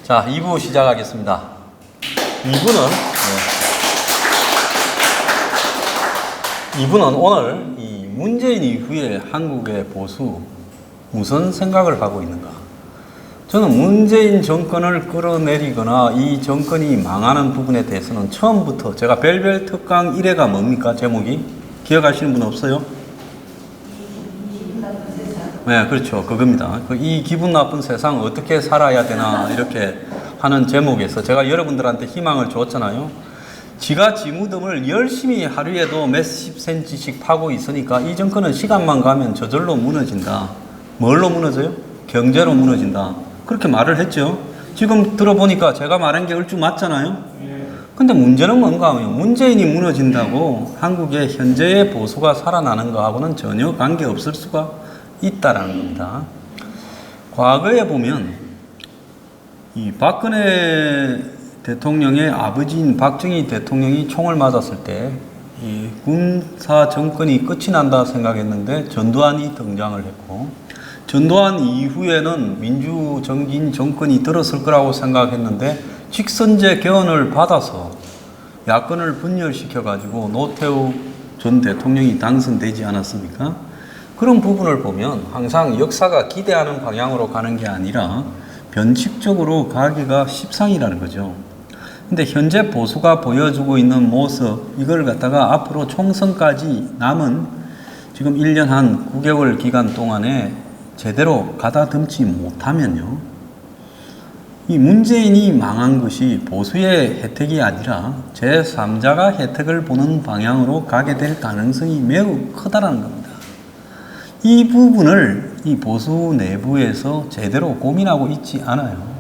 자, 2부 시작하겠습니다. 2부는 오늘 이 문재인 이후에 한국의 보수 무슨 생각을 하고 있는가? 저는 문재인 정권을 끌어내리거나 이 정권이 망하는 부분에 대해서는 처음부터 제가 별별 특강 1회가 뭡니까? 제목이? 기억하시는 분 없어요? 네, 그렇죠. 그겁니다. 이 기분 나쁜 세상 어떻게 살아야 되나 이렇게 하는 제목에서 제가 여러분들한테 희망을 줬잖아요. 지가 지무덤을 열심히 하루에도 몇십 센치씩 파고 있으니까 이 정권은 시간만 가면 저절로 무너진다. 뭘로 무너져요? 경제로 무너진다. 그렇게 말을 했죠. 지금 들어보니까 제가 말한 게 얼추 맞잖아요. 근데 문제는 뭔가 하면 문재인이 무너진다고 한국의 현재의 보수가 살아나는 거하고는 전혀 관계없을 수가 있다라는 겁니다. 과거에 보면 이 박근혜 대통령의 아버지인 박정희 대통령이 총을 맞았을 때 이 군사 정권이 끝이 난다 생각했는데 전두환이 등장을 했고, 전두환 이후에는 민주정긴 정권이 들었을 거라고 생각했는데 직선제 개헌을 받아서 야권을 분열시켜 가지고 노태우 전 대통령이 당선되지 않았습니까? 그런 부분을 보면 항상 역사가 기대하는 방향으로 가는 게 아니라 변칙적으로 가기가 십상이라는 거죠. 근데 현재 보수가 보여주고 있는 모습, 이걸 갖다가 앞으로 총선까지 남은 지금 1년 한 9개월 기간 동안에 제대로 가다듬지 못하면요, 이 문재인이 망한 것이 보수의 혜택이 아니라 제3자가 혜택을 보는 방향으로 가게 될 가능성이 매우 크다라는 겁니다. 이 부분을 이 보수 내부에서 제대로 고민하고 있지 않아요.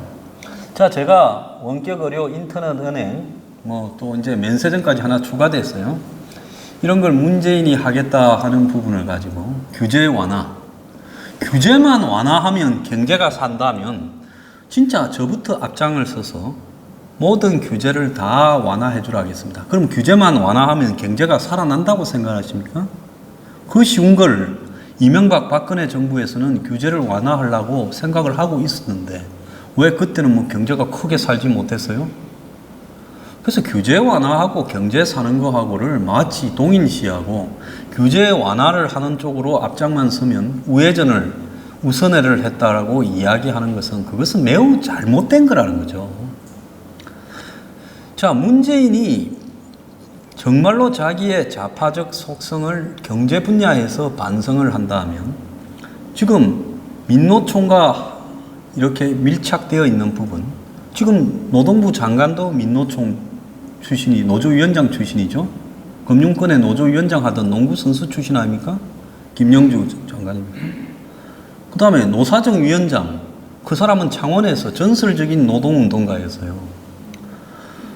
자, 제가 원격 의료 인터넷 은행, 또 이제 면세점까지 하나 추가됐어요. 이런 걸 문재인이 하겠다 하는 부분을 가지고 규제 완화. 규제만 완화하면 경제가 산다면 진짜 저부터 앞장을 서서 모든 규제를 다 완화해 주라 하겠습니다. 그럼 규제만 완화하면 경제가 살아난다고 생각하십니까? 그 쉬운 걸 이명박 박근혜 정부에서는 규제를 완화하려고 생각을 하고 있었는데 왜 그때는 경제가 크게 살지 못했어요? 그래서 규제 완화하고 경제 사는 거하고를 마치 동일시하고 규제 완화를 하는 쪽으로 앞장만 서면 우선회를 했다라고 이야기하는 것은 그것은 매우 잘못된 거라는 거죠. 자, 문재인이 정말로 자기의 좌파적 속성을 경제 분야에서 반성을 한다면 지금 민노총과 이렇게 밀착되어 있는 부분, 지금 노동부 장관도 민노총 출신이 노조위원장 출신이죠. 금융권의 노조위원장 하던 농구 선수 출신 아닙니까? 김영주 장관입니까? 그 다음에 노사정위원장, 그 사람은 창원에서 전설적인 노동운동가였어요.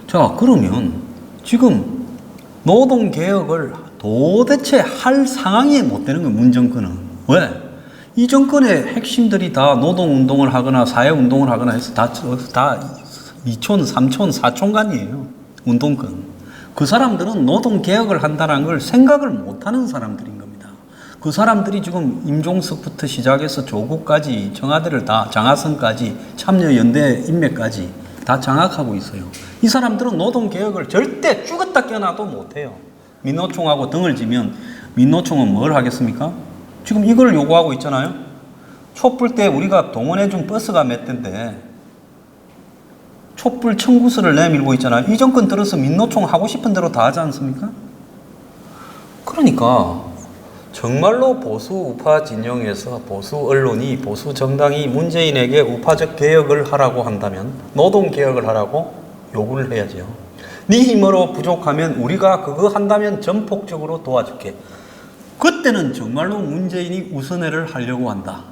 자, 그러면 지금 노동개혁을 도대체 할 상황이 못 되는 거예요, 문 정권은. 왜? 이 정권의 핵심들이 다 노동운동을 하거나 사회운동을 하거나 해서 다 2촌, 3촌, 4촌간이에요. 운동권. 그 사람들은 노동개혁을 한다는 걸 생각을 못하는 사람들인 겁니다. 그 사람들이 지금 임종석부터 시작해서 조국까지 청와대를 다 장하성까지 참여연대 인맥까지 다 장악하고 있어요. 이 사람들은 노동개혁을 절대 죽었다 깨어나도 못해요. 민노총하고 등을 지면 민노총은 뭘 하겠습니까? 지금 이걸 요구하고 있잖아요. 촛불 때 우리가 동원해준 버스가 몇 대인데 촛불 청구서를 내밀고 있잖아요. 이 정권 들어서 민노총 하고 싶은 대로 다 하지 않습니까? 그러니까 정말로 보수 우파 진영에서 보수 언론이, 보수 정당이 문재인에게 우파적 개혁을 하라고 한다면, 노동 개혁을 하라고 요구를 해야죠. 네 힘으로 부족하면 우리가 그거 한다면 전폭적으로 도와줄게. 그때는 정말로 문재인이 우선회를 하려고 한다.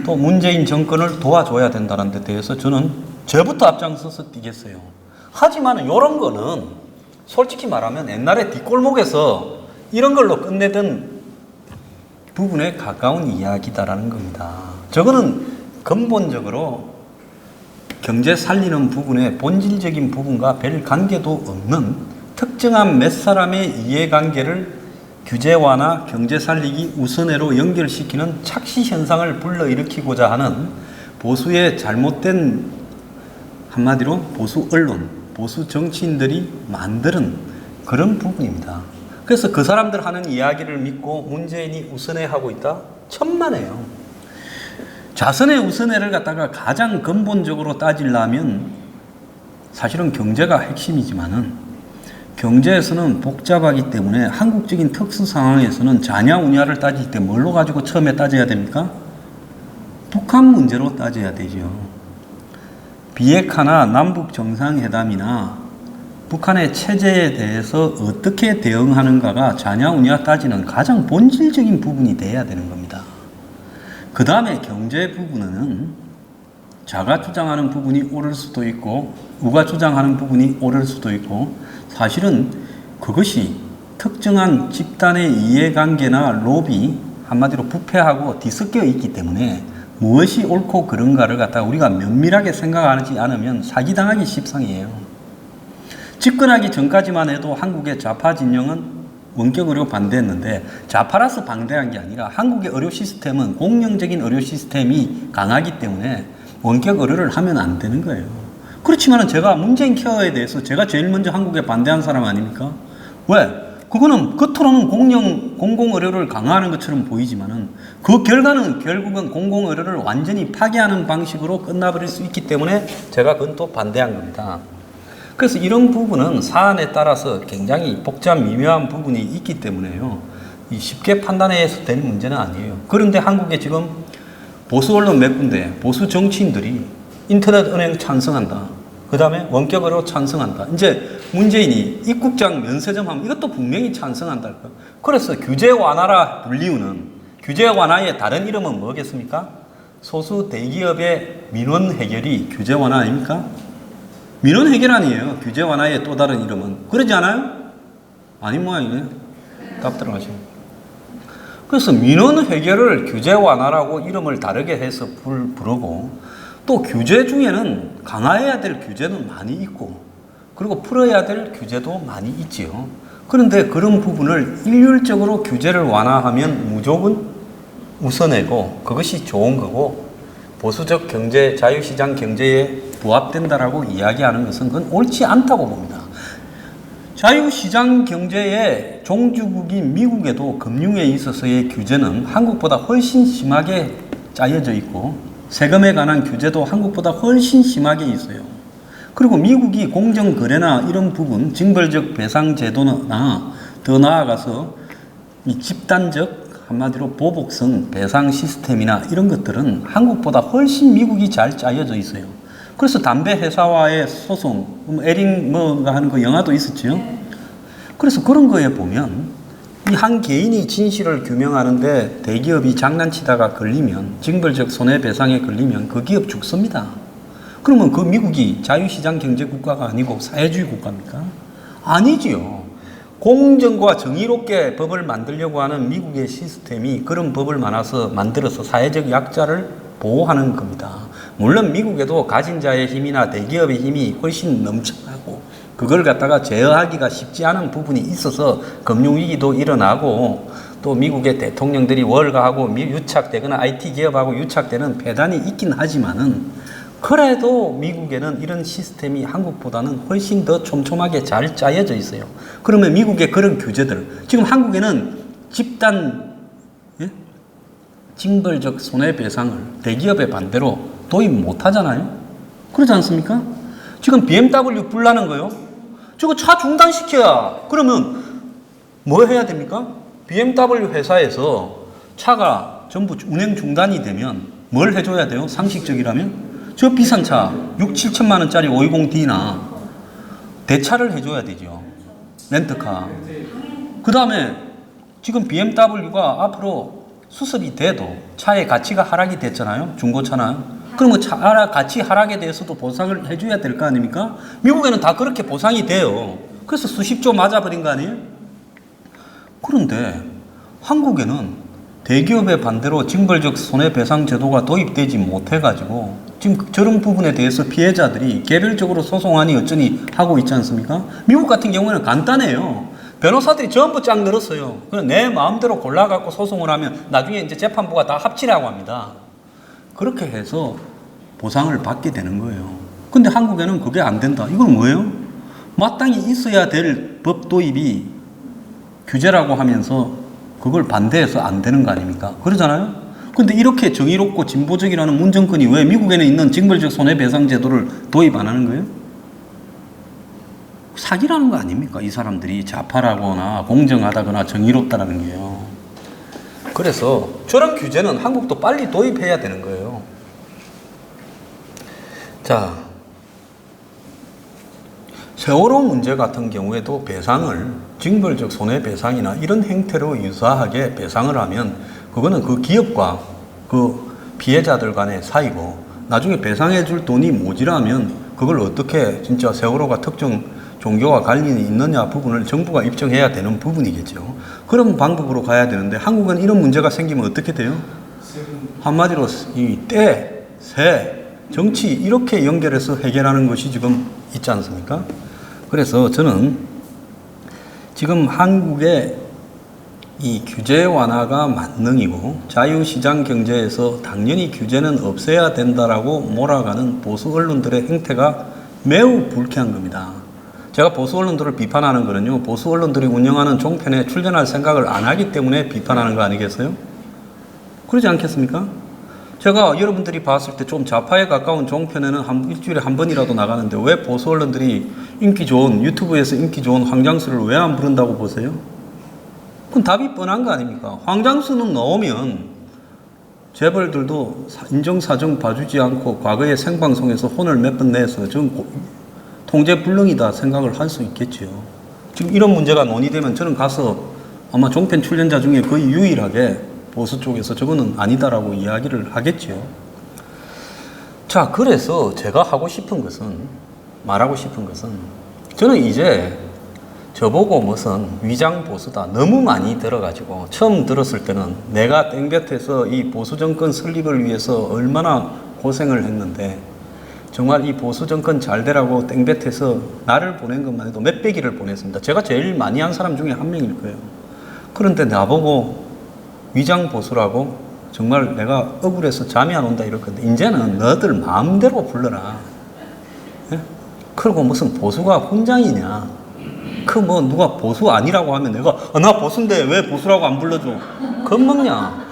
또 문재인 정권을 도와줘야 된다는 데 대해서 저는 저부터 앞장서서 뛰겠어요. 하지만 이런 거는 솔직히 말하면 옛날에 뒷골목에서 이런 걸로 끝내던 부분에 가까운 이야기다라는 겁니다. 저거는 근본적으로 경제 살리는 부분의 본질적인 부분과 별 관계도 없는 특정한 몇 사람의 이해관계를 규제 완화, 경제 살리기, 우선회로 연결시키는 착시 현상을 불러일으키고자 하는 보수의 잘못된 한마디로 보수 언론, 보수 정치인들이 만드는 그런 부분입니다. 그래서 그 사람들 하는 이야기를 믿고 문재인이 우선회하고 있다? 천만에요. 자선의 우선회를 갖다가 가장 근본적으로 따지려면 사실은 경제가 핵심이지만은 경제에서는 복잡하기 때문에 한국적인 특수 상황에서는 자냐 우냐를 따질 때 뭘로 가지고 처음에 따져야 됩니까? 북한 문제로 따져야 되죠. 비핵화나 남북 정상회담이나 북한의 체제에 대해서 어떻게 대응하는가가 자냐우냐 따지는 가장 본질적인 부분이 돼야 되는 겁니다. 그 다음에 경제 부분은 자가 주장하는 부분이 옳을 수도 있고 우가 주장하는 부분이 옳을 수도 있고 사실은 그것이 특정한 집단의 이해관계나 로비 한마디로 부패하고 뒤섞여 있기 때문에 무엇이 옳고 그른가를 갖다가 우리가 면밀하게 생각하지 않으면 사기당하기 십상이에요. 집권하기 전까지만 해도 한국의 좌파 진영은 원격 의료 반대했는데 좌파라서 반대한 게 아니라 한국의 의료 시스템은 공영적인 의료 시스템이 강하기 때문에 원격 의료를 하면 안 되는 거예요. 그렇지만 제가 문재인 케어에 대해서 제가 제일 먼저 한국에 반대한 사람 아닙니까? 왜? 그거는 겉으로는 공공의료를 강화하는 것처럼 보이지만은 그 결과는 결국은 공공의료를 완전히 파괴하는 방식으로 끝나버릴 수 있기 때문에 제가 그건 또 반대한 겁니다. 그래서 이런 부분은 사안에 따라서 굉장히 복잡 미묘한 부분이 있기 때문에요. 쉽게 판단해서 되는 문제는 아니에요. 그런데 한국에 지금 보수 언론 몇 군데, 보수 정치인들이 인터넷 은행 찬성한다. 그 다음에 원격으로 찬성한다. 이제 문재인이 입국장 면세점 하면 이것도 분명히 찬성한다. 그래서 규제 완화라 불리우는 규제 완화의 다른 이름은 뭐겠습니까? 소수 대기업의 민원 해결이 규제 완화 아닙니까? 민원 해결 아니에요. 규제 완화의 또 다른 이름은. 그러지 않아요? 아닌 모양이네. 답 들어가시면. 그래서 민원 해결을 규제 완화라고 이름을 다르게 해서 부르고 또 규제 중에는 강화해야 될 규제는 많이 있고 그리고 풀어야 될 규제도 많이 있지요. 그런데 그런 부분을 일률적으로 규제를 완화하면 무조건 우선이고 그것이 좋은 거고 보수적 경제, 자유시장 경제에 부합된다라고 이야기하는 것은 그건 옳지 않다고 봅니다. 자유시장 경제의 종주국인 미국에도 금융에 있어서의 규제는 한국보다 훨씬 심하게 짜여져 있고 세금에 관한 규제도 한국보다 훨씬 심하게 있어요. 그리고 미국이 공정거래나 이런 부분, 징벌적 배상제도나 더 나아가서 이 집단적 한마디로 보복성 배상 시스템이나 이런 것들은 한국보다 훨씬 미국이 잘 짜여져 있어요. 그래서 담배 회사와의 소송, 에릭 뭐가 하는 그 영화도 있었죠. 그래서 그런 거에 보면 이 한 개인이 진실을 규명하는데 대기업이 장난치다가 걸리면 징벌적 손해배상에 걸리면 그 기업 죽습니다. 그러면 그 미국이 자유시장 경제 국가가 아니고 사회주의 국가입니까? 아니지요. 공정과 정의롭게 법을 만들려고 하는 미국의 시스템이 그런 법을 만들어서 사회적 약자를 보호하는 겁니다. 물론 미국에도 가진 자의 힘이나 대기업의 힘이 훨씬 넘쳐나고 그걸 갖다가 제어하기가 쉽지 않은 부분이 있어서 금융위기도 일어나고 또 미국의 대통령들이 월가하고 유착되거나 IT 기업하고 유착되는 폐단이 있긴 하지만은 그래도 미국에는 이런 시스템이 한국보다는 훨씬 더 촘촘하게 잘 짜여져 있어요. 그러면 미국의 그런 규제들, 지금 한국에는 집단 징벌적 손해배상을 대기업의 반대로 도입 못 하잖아요. 그렇지 않습니까? 지금 BMW 불나는 거요. 저거 차 중단시켜야. 그러면 뭐 해야 됩니까? BMW 회사에서 차가 전부 운행 중단이 되면 뭘 해줘야 돼요? 상식적이라면? 저 비싼 차 6, 7천만 원짜리 520D나 대차를 해줘야 되죠. 렌트카. 그 다음에 지금 BMW가 앞으로 수습이 돼도 차의 가치가 하락이 됐잖아요. 중고차나. 그러면 차 가치 하락에 대해서도 보상을 해줘야 될 거 아닙니까? 미국에는 다 그렇게 보상이 돼요. 그래서 수십조 맞아버린 거 아니에요? 그런데 한국에는 대기업의 반대로 징벌적 손해배상 제도가 도입되지 못해가지고 지금 저런 부분에 대해서 피해자들이 개별적으로 소송하니 어쩌니 하고 있지 않습니까? 미국 같은 경우는 간단해요. 변호사들이 전부 쫙 늘었어요. 그냥 내 마음대로 골라갖고 소송을 하면 나중에 이제 재판부가 다 합치라고 합니다. 그렇게 해서 보상을 받게 되는 거예요. 근데 한국에는 그게 안 된다. 이건 뭐예요? 마땅히 있어야 될 법 도입이 규제라고 하면서 그걸 반대해서 안 되는 거 아닙니까? 그러잖아요? 근데 이렇게 정의롭고 진보적이라는 문정권이 왜 미국에는 있는 징벌적 손해배상 제도를 도입 안 하는 거예요? 사기라는 거 아닙니까? 이 사람들이 좌파라거나 공정하다거나 정의롭다라는 게요. 그래서 저런 규제는 한국도 빨리 도입해야 되는 거예요. 자, 세월호 문제 같은 경우에도 배상을 징벌적 손해배상이나 이런 행태로 유사하게 배상을 하면 그거는 그 기업과 그 피해자들 간의 사이고 나중에 배상해 줄 돈이 모자라면 그걸 어떻게 진짜 세월호가 특정 종교와 관련이 있느냐 부분을 정부가 입증해야 되는 부분이겠죠. 그런 방법으로 가야 되는데 한국은 이런 문제가 생기면 어떻게 돼요? 한마디로 이 때, 세, 정치 이렇게 연결해서 해결하는 것이 지금 있지 않습니까? 그래서 저는 지금 한국의 이 규제 완화가 만능이고 자유시장 경제에서 당연히 규제는 없애야 된다라고 몰아가는 보수 언론들의 행태가 매우 불쾌한 겁니다. 제가 보수 언론들을 비판하는 거는요, 보수 언론들이 운영하는 종편에 출연할 생각을 안 하기 때문에 비판하는 거 아니겠어요? 그러지 않겠습니까? 제가 여러분들이 봤을 때 좀 좌파에 가까운 종편에는 일주일에 한 번이라도 나가는데 왜 보수 언론들이 인기 좋은, 유튜브에서 인기 좋은 황장수를 왜 안 부른다고 보세요? 그건 답이 뻔한 거 아닙니까? 황장수는 나오면 재벌들도 인정사정 봐주지 않고 과거에 생방송에서 혼을 몇 번 내서 좀 통제불능이다 생각을 할 수 있겠지요. 지금 이런 문제가 논의되면 저는 가서 아마 종편 출연자 중에 거의 유일하게 보수 쪽에서 저거는 아니다라고 이야기를 하겠지요. 자, 그래서 제가 말하고 싶은 것은 저는 이제 저보고 무슨 위장 보수다 너무 많이 들어가지고 처음 들었을 때는 내가 땡볕에서 이 보수 정권 설립을 위해서 얼마나 고생을 했는데 정말 이 보수 정권 잘 되라고 땡볕에서 나를 보낸 것만 해도 몇백일을 보냈습니다. 제가 제일 많이 한 사람 중에 한 명일 거예요. 그런데 나보고 위장 보수라고 정말 내가 억울해서 잠이 안 온다 이럴 건데 이제는 너들 마음대로 불러라. 예? 그리고 무슨 보수가 훈장이냐. 그 뭐 누가 보수 아니라고 하면 내가 나 보수인데 왜 보수라고 안 불러줘. 겁먹냐.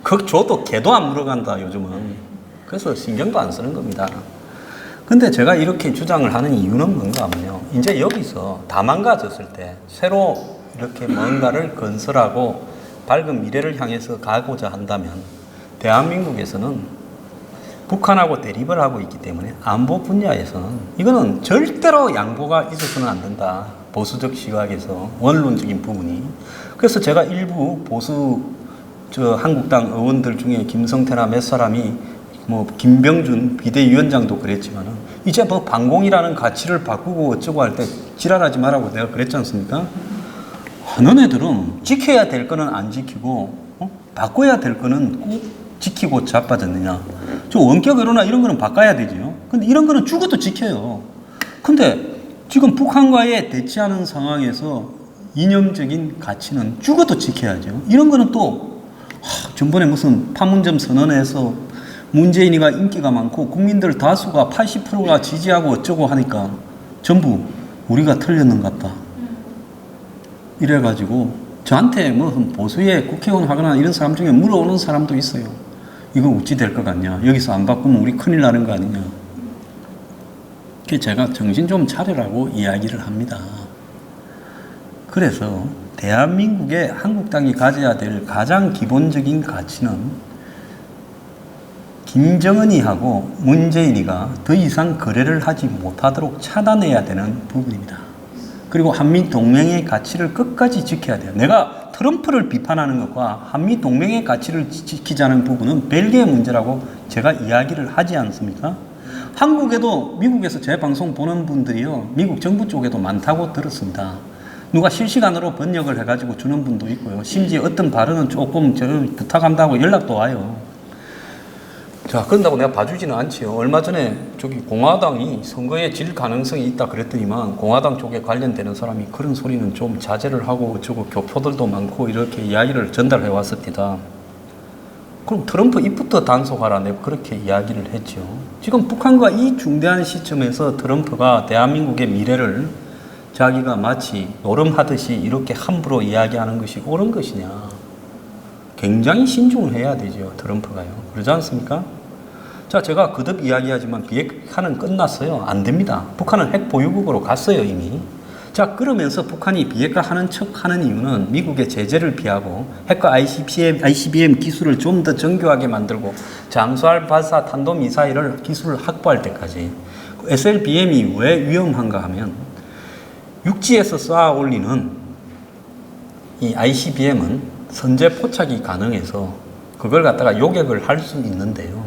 그 줘도 개도 안 물어간다 요즘은. 그래서 신경도 안 쓰는 겁니다. 근데 제가 이렇게 주장을 하는 이유는 뭔가 하면요. 이제 여기서 다 망가졌을 때 새로 이렇게 뭔가를 건설하고 밝은 미래를 향해서 가고자 한다면 대한민국에서는 북한하고 대립을 하고 있기 때문에 안보 분야에서는 이거는 절대로 양보가 있어서는 안 된다. 보수적 시각에서 원론적인 부분이. 그래서 제가 일부 보수 한국당 의원들 중에 김성태나 몇 사람이 뭐 김병준 비대위원장도 그랬지만은 이제 뭐 반공이라는 가치를 바꾸고 어쩌고 할 때 지랄하지 말라고 내가 그랬지 않습니까? 너네들은 지켜야 될 거는 안 지키고 바꿔야 될 거는 꼭 지키고 자빠졌느냐. 저 원격 외로나 이런 거는 바꿔야 되지요. 근데 이런 거는 죽어도 지켜요. 근데 지금 북한과의 대치하는 상황에서 이념적인 가치는 죽어도 지켜야죠. 이런 거는 또 전번에 무슨 판문점 선언에서 문재인이가 인기가 많고 국민들 다수가 80%가 지지하고 어쩌고 하니까 전부 우리가 틀렸는 것 같다. 이래가지고 저한테 뭐 보수의 국회의원 하거나 이런 사람 중에 물어오는 사람도 있어요. 이거 어찌 될 것 같냐. 여기서 안 바꾸면 우리 큰일 나는 거 아니냐. 그래서 제가 정신 좀 차리라고 이야기를 합니다. 그래서 대한민국의 한국당이 가져야 될 가장 기본적인 가치는 김정은이하고 문재인이가 더 이상 거래를 하지 못하도록 차단해야 되는 부분입니다. 그리고 한미동맹의 가치를 끝까지 지켜야 돼요. 내가 트럼프를 비판하는 것과 한미동맹의 가치를 지키자는 부분은 별개의 문제라고 제가 이야기를 하지 않습니까? 한국에도 미국에서 제 방송 보는 분들이요. 미국 정부 쪽에도 많다고 들었습니다. 누가 실시간으로 번역을 해가지고 주는 분도 있고요. 심지어 어떤 발언은 조금 저를 부탁한다고 연락도 와요. 자, 그런다고 내가 봐주지는 않지요. 얼마 전에 공화당이 선거에 질 가능성이 있다 그랬더니만 공화당 쪽에 관련되는 사람이 그런 소리는 좀 자제를 하고 어쩌고 교포들도 많고 이렇게 이야기를 전달해 왔습니다. 그럼 트럼프 입부터 단속하라 내가 그렇게 이야기를 했죠. 지금 북한과 이 중대한 시점에서 트럼프가 대한민국의 미래를 자기가 마치 노름하듯이 이렇게 함부로 이야기하는 것이 옳은 것이냐. 굉장히 신중을 해야 되죠. 트럼프가요. 그러지 않습니까? 자, 제가 거듭 이야기하지만 비핵화는 끝났어요. 안 됩니다. 북한은 핵 보유국으로 갔어요, 이미. 자, 그러면서 북한이 비핵화하는 척 하는 이유는 미국의 제재를 피하고 핵과 ICBM 기술을 좀 더 정교하게 만들고 잠수함 발사 탄도미사일을 기술을 확보할 때까지 SLBM이 왜 위험한가 하면 육지에서 쏘아 올리는 이 ICBM은 선제 포착이 가능해서 그걸 갖다가 요격을 할 수 있는데요.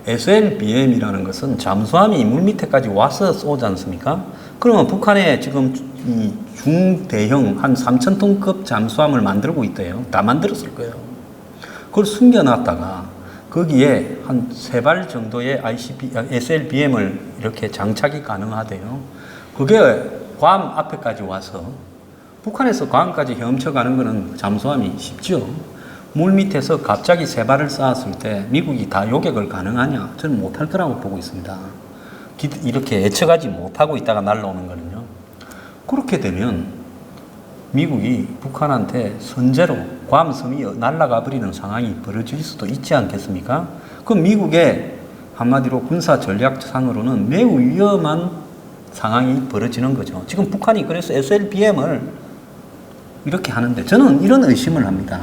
SLBM이라는 것은 잠수함이 물 밑에까지 와서 쏘지 않습니까? 그러면 북한에 지금 이 중대형 한 3,000톤급 잠수함을 만들고 있대요. 다 만들었을 거예요. 그걸 숨겨놨다가 거기에 한 3발 정도의 SLBM을 이렇게 장착이 가능하대요. 그게 괌 앞에까지 와서 북한에서 괌까지 헤엄쳐가는 거는 잠수함이 쉽죠. 물 밑에서 갑자기 3발을 쌓았을 때 미국이 다 요격을 가능하냐? 저는 못할 거라고 보고 있습니다. 이렇게 예측하지 못하고 있다가 날라오는 거는요. 그렇게 되면 미국이 북한한테 선제로 괌섬이 날아가 버리는 상황이 벌어질 수도 있지 않겠습니까? 그럼 미국의 한마디로 군사 전략상으로는 매우 위험한 상황이 벌어지는 거죠. 지금 북한이 그래서 SLBM을 이렇게 하는데 저는 이런 의심을 합니다.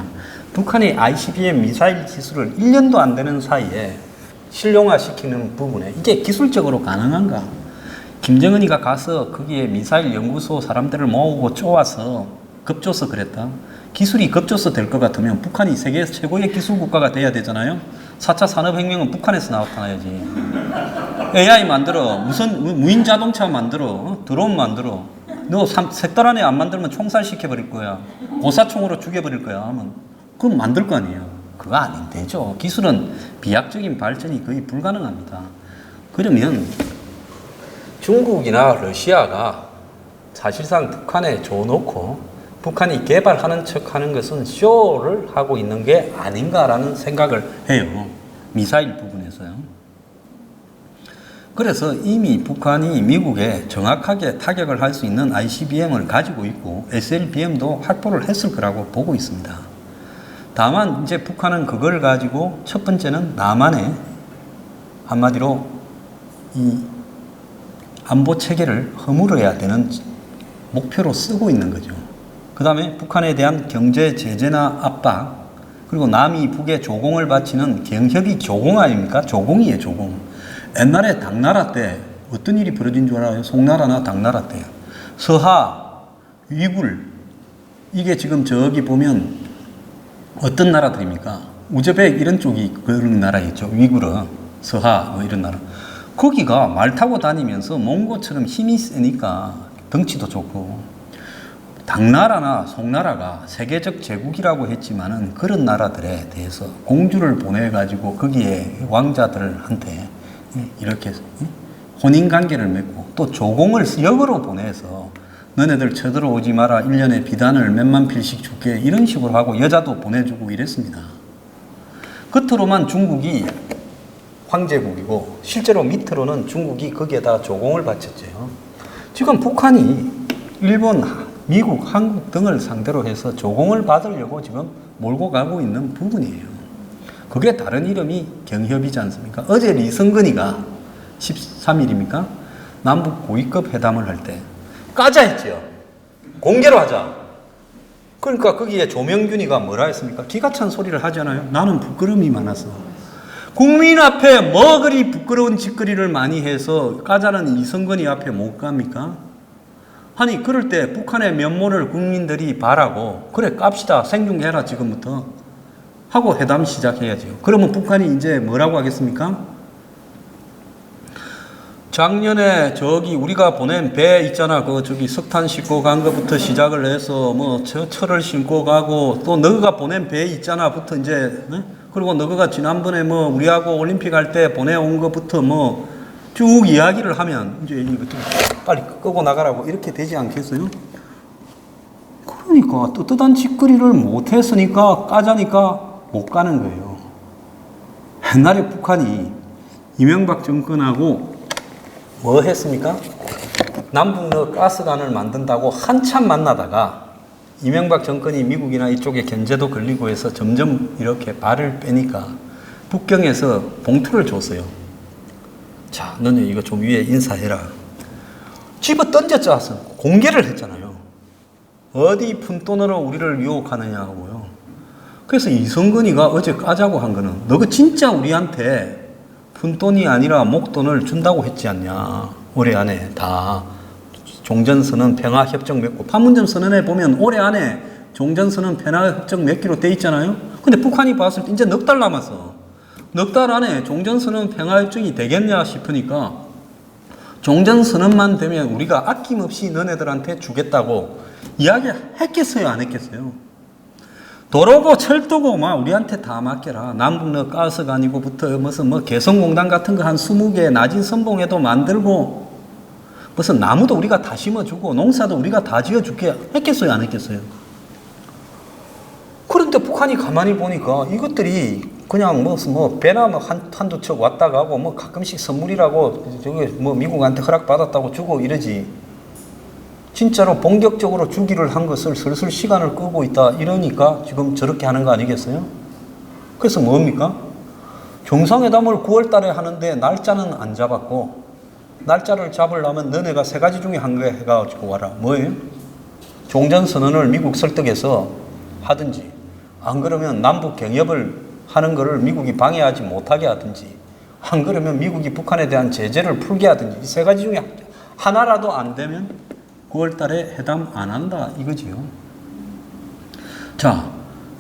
북한의 ICBM 미사일 기술을 1년도 안 되는 사이에 실용화시키는 부분에 이게 기술적으로 가능한가? 김정은이가 가서 거기에 미사일 연구소 사람들을 모으고 쪼아서 급조서 그랬다. 기술이 급조서 될 것 같으면 북한이 세계 최고의 기술 국가가 돼야 되잖아요. 4차 산업혁명은 북한에서 나타나야지. AI 만들어, 무인 자동차 만들어, 드론 만들어. 너 3달 안에 안 만들면 총살시켜버릴 거야. 고사총으로 죽여버릴 거야. 하면 그럼 만들 거 아니에요. 그거 안 되죠. 기술은 비약적인 발전이 거의 불가능합니다. 그러면 중국이나 러시아가 사실상 북한에 줘놓고 북한이 개발하는 척 하는 것은 쇼를 하고 있는 게 아닌가라는 생각을 해요. 미사일 부분에서요. 그래서 이미 북한이 미국에 정확하게 타격을 할 수 있는 ICBM을 가지고 있고 SLBM도 확보를 했을 거라고 보고 있습니다. 다만 이제 북한은 그걸 가지고 첫 번째는 남한에 한마디로 이 안보 체계를 허물어야 되는 목표로 쓰고 있는 거죠. 그 다음에 북한에 대한 경제 제재나 압박, 그리고 남이 북에 조공을 바치는 경협이 조공 아닙니까? 조공이에요, 조공. 옛날에 당나라 때 어떤 일이 벌어진 줄 알아요? 송나라나 당나라 때. 서하, 위굴, 이게 지금 저기 보면 어떤 나라들입니까? 우즈벡 이런 쪽이 그런 나라였죠. 위굴은, 서하, 뭐 이런 나라. 거기가 말 타고 다니면서 몽고처럼 힘이 세니까 덩치도 좋고, 당나라나 송나라가 세계적 제국이라고 했지만은 그런 나라들에 대해서 공주를 보내가지고 거기에 왕자들한테 이렇게 혼인관계를 맺고 또 조공을 역으로 보내서 너네들 쳐들어오지 마라 1년에 비단을 몇만 필씩 줄게 이런 식으로 하고 여자도 보내주고 이랬습니다. 겉으로만 중국이 황제국이고 실제로 밑으로는 중국이 거기에다 조공을 바쳤죠. 지금 북한이 일본, 미국, 한국 등을 상대로 해서 조공을 받으려고 지금 몰고 가고 있는 부분이에요. 그게 다른 이름이 경협이지 않습니까? 어제 리성근이가 13일입니까? 남북 고위급 회담을 할 때 까자 했죠. 공개로 하자. 그러니까 거기에 조명균이가 뭐라 했습니까? 기가 찬 소리를 하잖아요. 나는 부끄러움이 많아서. 국민 앞에 뭐 그리 부끄러운 짓거리를 많이 해서 까자는 이성근이 앞에 못 갑니까? 아니 그럴 때 북한의 면모를 국민들이 바라고 그래 깝시다 생중해라 지금부터 하고 회담 시작해야죠. 그러면 북한이 이제 뭐라고 하겠습니까? 작년에 저기 우리가 보낸 배 있잖아. 그 저기 석탄 싣고 간 것부터 시작을 해서 뭐 철을 싣고 가고 또 너가 보낸 배 있잖아부터 이제 그리고 너가 지난번에 뭐 우리하고 올림픽 할 때 보내온 것부터 뭐 쭉 이야기를 하면 이제 이것도 빨리 끄고 나가라고 이렇게 되지 않겠어요? 그러니까 떳떳한 짓거리를 못했으니까 까자니까 못 가는 거예요. 옛날에 북한이 이명박 정권하고 뭐 했습니까? 남북러 가스관을 만든다고 한참 만나다가 이명박 정권이 미국이나 이쪽에 견제도 걸리고 해서 점점 이렇게 발을 빼니까 북경에서 봉투를 줬어요. 자, 너는 이거 좀 위에 인사해라. 집어 던졌죠. 공개를 했잖아요. 어디 푼돈으로 우리를 유혹하느냐고요. 그래서 이성근이가 어제 까자고 한 거는 너가 진짜 우리한테 푼돈이 아니라 목돈을 준다고 했지 않냐. 올해 안에 다 종전선언 평화협정 맺고 판문점 선언에 보면 올해 안에 종전선언 평화협정 맺기로 돼 있잖아요. 근데 북한이 봤을 때 이제 넉 달 남았어. 넉 달 안에 종전선언 평화협정이 되겠냐 싶으니까 종전선언만 되면 우리가 아낌없이 너네들한테 주겠다고 이야기했겠어요, 안 했겠어요? 도로고 철도고 막 우리한테 다 맡겨라. 남북러 가스관이고부터 무슨 뭐 개성공단 같은 거 한 20개 낮은 선봉에도 만들고 무슨 나무도 우리가 다 심어주고 농사도 우리가 다 지어줄게 했겠어요, 안 했겠어요? 그런데 북한이 가만히 보니까 이것들이 그냥 뭐 배나 뭐 한두 척 왔다 가고 뭐 가끔씩 선물이라고 저기 뭐 미국한테 허락받았다고 주고 이러지. 진짜로 본격적으로 주기를 한 것을 슬슬 시간을 끄고 있다 이러니까 지금 저렇게 하는 거 아니겠어요? 그래서 뭡니까? 정상회담을 9월 달에 하는데 날짜는 안 잡았고 날짜를 잡으려면 너네가 세 가지 중에 한 개 해가지고 와라. 뭐예요? 종전선언을 미국 설득해서 하든지 안 그러면 남북 경협을 하는 거를 미국이 방해하지 못하게 하든지 안 그러면 미국이 북한에 대한 제재를 풀게 하든지 이 세 가지 중에 하나라도 안 되면 9월 달에 회담 안 한다 이거지요. 자,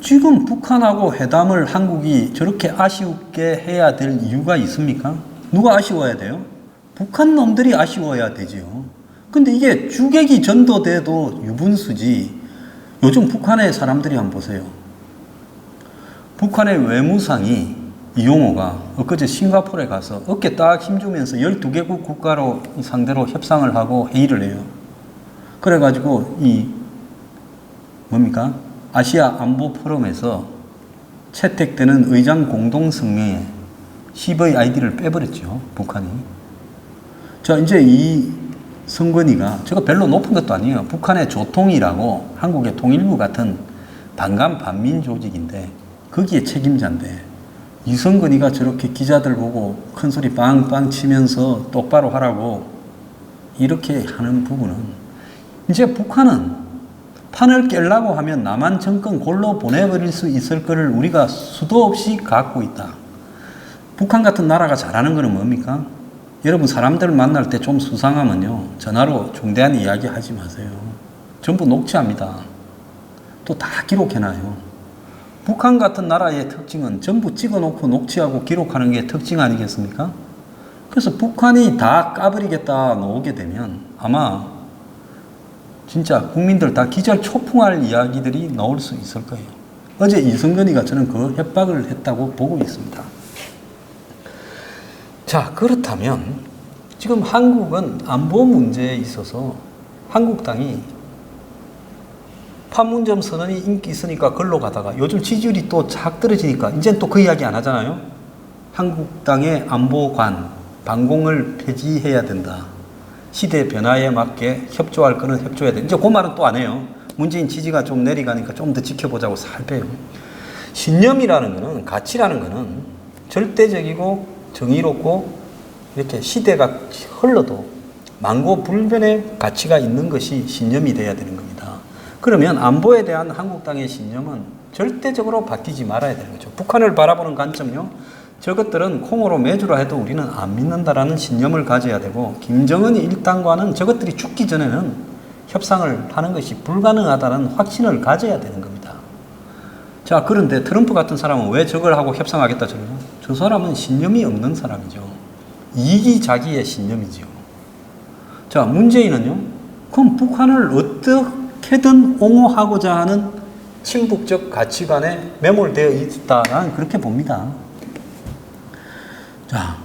지금 북한하고 회담을 한국이 저렇게 아쉽게 해야 될 이유가 있습니까? 누가 아쉬워야 돼요? 북한 놈들이 아쉬워야 되지요. 근데 이게 주객이 전도돼도 유분수지. 요즘 북한의 사람들이 한번 보세요. 북한의 외무상이 이용호가 엊그제 싱가포르에 가서 어깨 딱 힘주면서 12개국 국가로 상대로 협상을 하고 회의를 해요. 그래가지고 이 뭡니까? 아시아 안보 포럼에서 채택되는 의장 공동성명에 CVID를 빼버렸죠. 북한이. 자, 이제 이 성건이가 저거 별로 높은 것도 아니에요. 북한의 조통이라고 한국의 통일부 같은 반간 반민 조직인데 거기에 책임자인데 이성근이가 저렇게 기자들 보고 큰소리 빵빵 치면서 똑바로 하라고 이렇게 하는 부분은 이제 북한은 판을 깨려고 하면 남한 정권 골로 보내버릴 수 있을 거를 우리가 수도 없이 갖고 있다. 북한 같은 나라가 잘하는 거는 뭡니까? 여러분 사람들 만날 때 좀 수상하면요. 전화로 중대한 이야기 하지 마세요. 전부 녹취합니다. 또 다 기록해놔요. 북한 같은 나라의 특징은 전부 찍어놓고 녹취하고 기록하는 게 특징 아니겠습니까? 그래서 북한이 다 까버리겠다 나오게 되면 아마 진짜 국민들 다 기절초풍할 이야기들이 나올 수 있을 거예요. 어제 이성근이가 저는 그 협박을 했다고 보고 있습니다. 자, 그렇다면 지금 한국은 안보 문제에 있어서 한국당이 판문점 선언이 인기 있으니까 걸로 가다가 요즘 지지율이 또 착 떨어지니까 이제는 또 그 이야기 안 하잖아요. 한국당의 안보관, 반공을 폐지해야 된다. 시대 변화에 맞게 협조할 거는 협조해야 돼. 이제 그 말은 또 안 해요. 문재인 지지가 좀 내려가니까 좀 더 지켜보자고 살 빼요. 신념이라는 거는, 가치라는 거는 절대적이고 정의롭고 이렇게 시대가 흘러도 만고불변의 가치가 있는 것이 신념이 돼야 되는 겁니다. 그러면 안보에 대한 한국당의 신념은 절대적으로 바뀌지 말아야 되는 거죠. 북한을 바라보는 관점요. 저것들은 콩으로 매주라 해도 우리는 안 믿는다라는 신념을 가져야 되고 김정은 일당과는 저것들이 죽기 전에는 협상을 하는 것이 불가능하다는 확신을 가져야 되는 겁니다. 자, 그런데 트럼프 같은 사람은 왜 저걸 하고 협상하겠다 저러냐? 저 사람은 신념이 없는 사람이죠. 이기 자기의 신념이죠. 자, 문재인은요? 그럼 북한을 어떻게든 옹호하고자 하는 친북적 가치관에 매몰되어 있다. 나는 그렇게 봅니다. 자,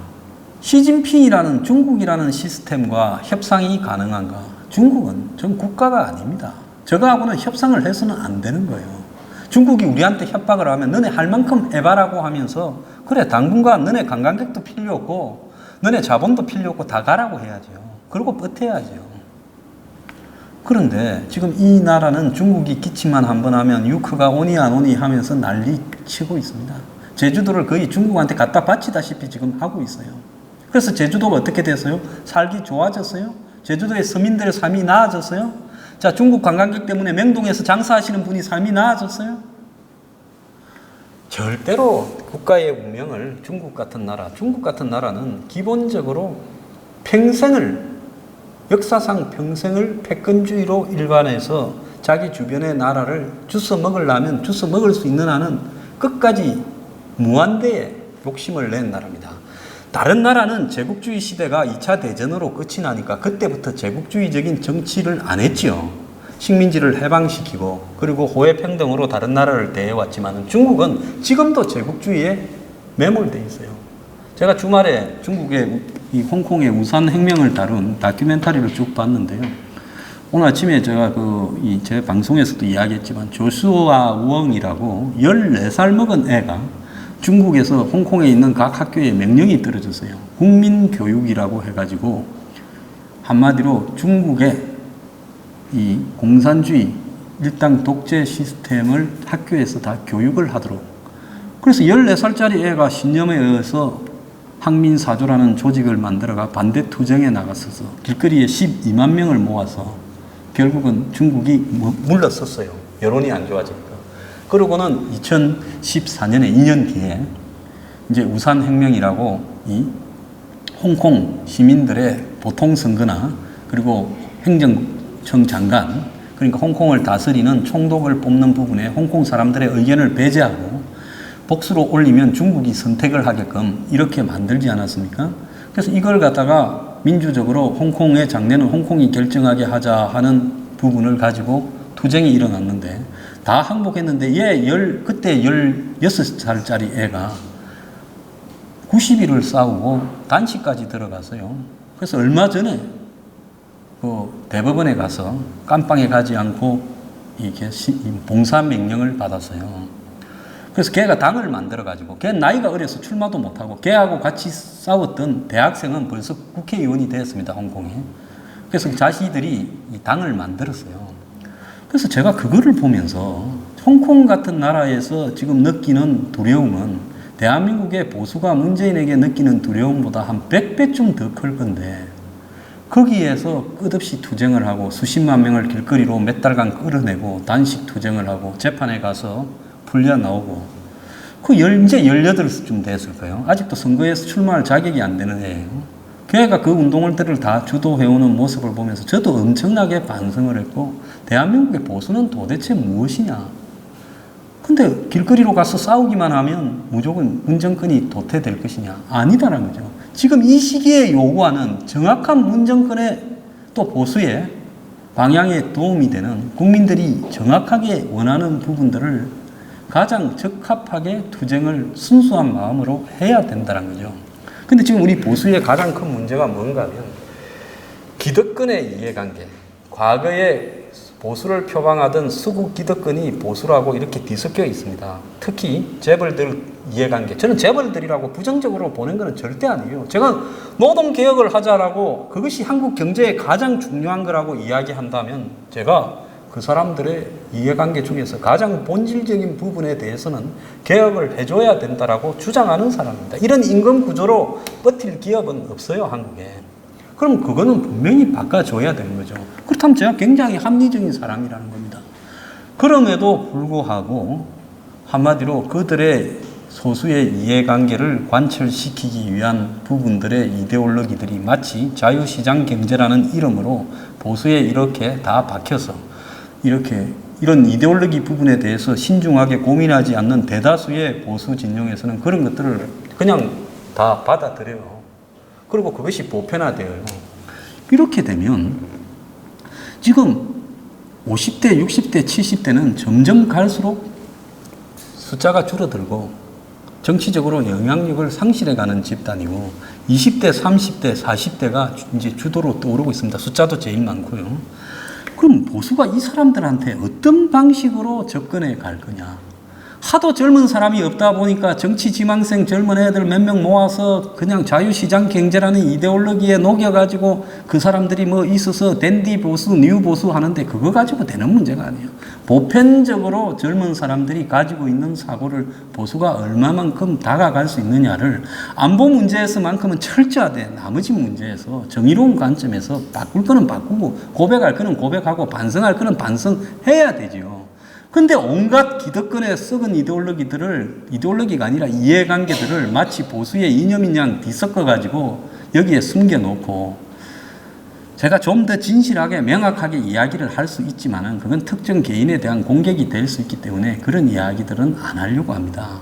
시진핑이라는 중국이라는 시스템과 협상이 가능한가? 중국은 전 국가가 아닙니다. 저거하고는 협상을 해서는 안 되는 거예요. 중국이 우리한테 협박을 하면 너네 할 만큼 해봐라고 하면서 그래, 당분간 너네 관광객도 필요 없고 너네 자본도 필요 없고 다 가라고 해야죠. 그리고 버텨야죠. 그런데 지금 이 나라는 중국이 기침만 한번 하면 유크가 오니 안 오니 하면서 난리 치고 있습니다. 제주도를 거의 중국한테 갖다 바치다시피 지금 하고 있어요. 그래서 제주도가 어떻게 됐어요? 살기 좋아졌어요? 제주도의 서민들의 삶이 나아졌어요? 자, 중국 관광객 때문에 명동에서 장사하시는 분이 삶이 나아졌어요? 절대로 국가의 운명을 중국 같은 나라는 기본적으로 역사상 평생을 패권주의로 일관해서 자기 주변의 나라를 주워 먹으려면 주워 먹을 수 있는 한은 끝까지 무한대의 욕심을 낸 나라입니다. 다른 나라는 제국주의 시대가 2차 대전으로 끝이 나니까 그때부터 제국주의적인 정치를 안 했지요. 식민지를 해방시키고 그리고 호혜평등으로 다른 나라를 대해왔지만 중국은 지금도 제국주의에 매몰되어 있어요. 제가 주말에 중국의 이 홍콩의 우산 혁명을 다룬 다큐멘터리를 쭉 봤는데요. 오늘 아침에 제가 제 방송에서도 이야기했지만 조슈아 우엉이라고 14살 먹은 애가 중국에서 홍콩에 있는 각 학교에 명령이 떨어졌어요. 국민교육이라고 해가지고 한마디로 중국의 이 공산주의 일당 독재 시스템을 학교에서 다 교육을 하도록. 그래서 14살짜리 애가 신념에 의해서 항민사조라는 조직을 만들어가 반대 투쟁에 나갔어서 길거리에 12만 명을 모아서 결국은 중국이 물러섰어요. 여론이 안 좋아지니까. 그러고는 2014년에 2년 뒤에 이제 우산혁명이라고 이 홍콩 시민들의 보통선거나 그리고 행정청 장관, 그러니까 홍콩을 다스리는 총독을 뽑는 부분에 홍콩 사람들의 의견을 배제하고 복수로 올리면 중국이 선택을 하게끔 이렇게 만들지 않았습니까? 그래서 이걸 갖다가 민주적으로 홍콩의 장래는 홍콩이 결정하게 하자 하는 부분을 가지고 투쟁이 일어났는데 다 항복했는데 그때 16살짜리 애가 90일을 싸우고 단식까지 들어갔어요. 그래서 얼마 전에 대법원에 가서 깜빵에 가지 않고 이렇게 봉사 명령을 받았어요. 그래서 걔가 당을 만들어가지고, 걔 나이가 어려서 출마도 못하고, 걔하고 같이 싸웠던 대학생은 벌써 국회의원이 되었습니다, 홍콩에. 그래서 자신들이 이 당을 만들었어요. 그래서 제가 그거를 보면서 홍콩 같은 나라에서 지금 느끼는 두려움은 대한민국의 보수가 문재인에게 느끼는 두려움보다 한 100배쯤 더 클 건데, 거기에서 끝없이 투쟁을 하고 수십만 명을 길거리로 몇 달간 끌어내고 단식 투쟁을 하고 재판에 가서 풀려 나오고, 이제 18쯤 됐을 거예요. 아직도 선거에서 출마할 자격이 안 되는 애예요. 걔가 그 운동들을 다 주도해오는 모습을 보면서 저도 엄청나게 반성을 했고, 대한민국의 보수는 도대체 무엇이냐? 근데 길거리로 가서 싸우기만 하면 무조건 문정권이 도태될 것이냐? 아니다라는 거죠. 지금 이 시기에 요구하는 정확한 문정권의 또 보수의 방향에 도움이 되는, 국민들이 정확하게 원하는 부분들을 가장 적합하게 투쟁을 순수한 마음으로 해야 된다는 거죠. 근데 지금 우리 보수의 가장 큰 문제가 뭔가 하면 기득권의 이해관계, 과거에 보수를 표방하던 수구 기득권이 보수라고 이렇게 뒤섞여 있습니다. 특히 재벌들 이해관계. 저는 재벌들이라고 부정적으로 보는 것은 절대 아니에요. 제가 노동개혁을 하자라고 그것이 한국 경제에 가장 중요한 거라고 이야기한다면 제가 그 사람들의 이해관계 중에서 가장 본질적인 부분에 대해서는 개혁을 해줘야 된다라고 주장하는 사람입니다. 이런 임금 구조로 버틸 기업은 없어요, 한국에. 그럼 그거는 분명히 바꿔줘야 되는 거죠. 그렇다면 제가 굉장히 합리적인 사람이라는 겁니다. 그럼에도 불구하고 한마디로 그들의 소수의 이해관계를 관철시키기 위한 부분들의 이데올로기들이 마치 자유시장 경제라는 이름으로 보수에 이렇게 다 박혀서 이런 이데올로기 부분에 대해서 신중하게 고민하지 않는 대다수의 보수 진영에서는 그런 것들을 그냥 다 받아들여요. 그리고 그것이 보편화되어요. 이렇게 되면 지금 50대, 60대, 70대는 점점 갈수록 숫자가 줄어들고 정치적으로 영향력을 상실해가는 집단이고 20대, 30대, 40대가 이제 주도로 떠오르고 있습니다. 숫자도 제일 많고요. 그럼 보수가 이 사람들한테 어떤 방식으로 접근해 갈 거냐? 하도 젊은 사람이 없다 보니까 정치 지망생 젊은 애들 몇 명 모아서 그냥 자유시장 경제라는 이데올로기에 녹여가지고 그 사람들이 뭐 있어서 댄디 보수, 뉴 보수 하는데 그거 가지고 되는 문제가 아니에요. 보편적으로 젊은 사람들이 가지고 있는 사고를 보수가 얼마만큼 다가갈 수 있느냐를 안보 문제에서만큼은 철저하되 나머지 문제에서 정의로운 관점에서 바꿀 거는 바꾸고 고백할 거는 고백하고 반성할 거는 반성해야 되지요. 근데 온갖 기득권의 썩은 이데올로기가 아니라 이해관계들을 마치 보수의 이념인 양 뒤섞어가지고 여기에 숨겨놓고 제가 좀 더 진실하게 명확하게 이야기를 할 수 있지만은 그건 특정 개인에 대한 공격이 될 수 있기 때문에 그런 이야기들은 안 하려고 합니다.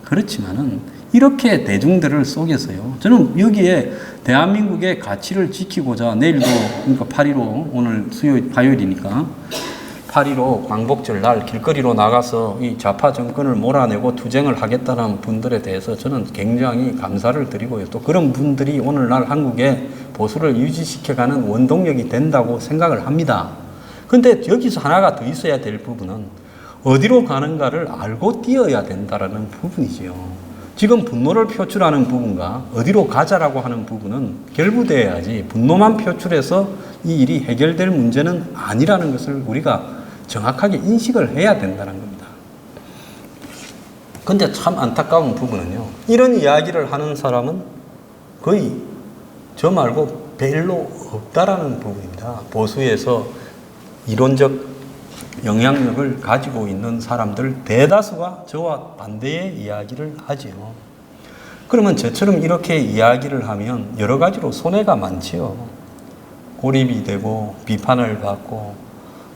그렇지만은 이렇게 대중들을 속여서요. 저는 여기에 대한민국의 가치를 지키고자 내일도 그러니까 8.15 오늘 화요일이니까 8.15 광복절 날 길거리로 나가서 이 좌파 정권을 몰아내고 투쟁을 하겠다는 분들에 대해서 저는 굉장히 감사를 드리고요. 또 그런 분들이 오늘날 한국에 보수를 유지시켜가는 원동력이 된다고 생각을 합니다. 근데 여기서 하나가 더 있어야 될 부분은 어디로 가는가를 알고 뛰어야 된다는 부분이지요. 지금 분노를 표출하는 부분과 어디로 가자라고 하는 부분은 결부되어야지 분노만 표출해서 이 일이 해결될 문제는 아니라는 것을 우리가 정확하게 인식을 해야 된다는 겁니다. 근데 참 안타까운 부분은요. 이런 이야기를 하는 사람은 거의 저 말고 별로 없다라는 부분입니다. 보수에서 이론적 영향력을 가지고 있는 사람들 대다수가 저와 반대의 이야기를 하지요. 그러면 저처럼 이렇게 이야기를 하면 여러 가지로 손해가 많지요. 고립이 되고 비판을 받고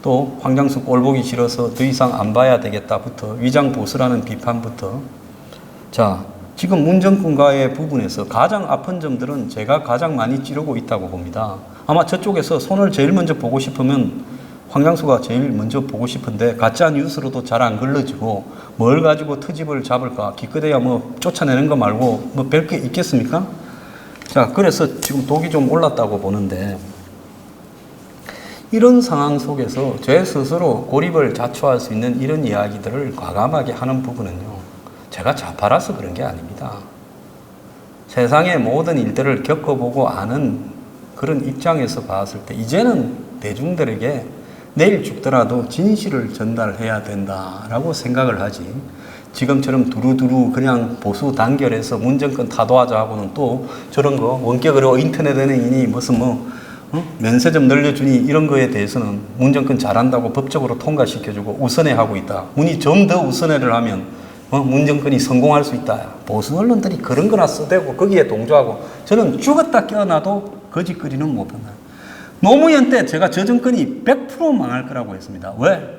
또 황장수 꼴 보기 싫어서 더 이상 안 봐야 되겠다부터 위장보수라는 비판부터 자 지금 문정권과의 부분에서 가장 아픈 점들은 제가 가장 많이 찌르고 있다고 봅니다. 아마 저쪽에서 손을 제일 먼저 보고 싶으면 황장수가 제일 먼저 보고 싶은데 가짜 뉴스로도 잘 안 걸러지고 뭘 가지고 트집을 잡을까 기껏해야 뭐 쫓아내는 거 말고 뭐 별게 있겠습니까? 자 그래서 지금 독이 좀 올랐다고 보는데 이런 상황 속에서 제 스스로 고립을 자초할 수 있는 이런 이야기들을 과감하게 하는 부분은요. 제가 좌파라서 그런 게 아닙니다. 세상의 모든 일들을 겪어보고 아는 그런 입장에서 봤을 때 이제는 대중들에게 내일 죽더라도 진실을 전달해야 된다라고 생각을 하지. 지금처럼 두루두루 그냥 보수 단결해서 문정권 타도하자 하고는 또 저런 거 원격으로 인터넷 은행이니 무슨 면세점 늘려주니 이런 거에 대해서는 문정권 잘한다고 법적으로 통과시켜주고 우선회하고 있다. 문이 좀 더 우선회를 하면 문정권이 성공할 수 있다. 보수 언론들이 그런 거나 써대고 거기에 동조하고 저는 죽었다 깨어나도 거짓거리는 못 한다. 노무현 때 제가 저 정권이 100% 망할 거라고 했습니다. 왜?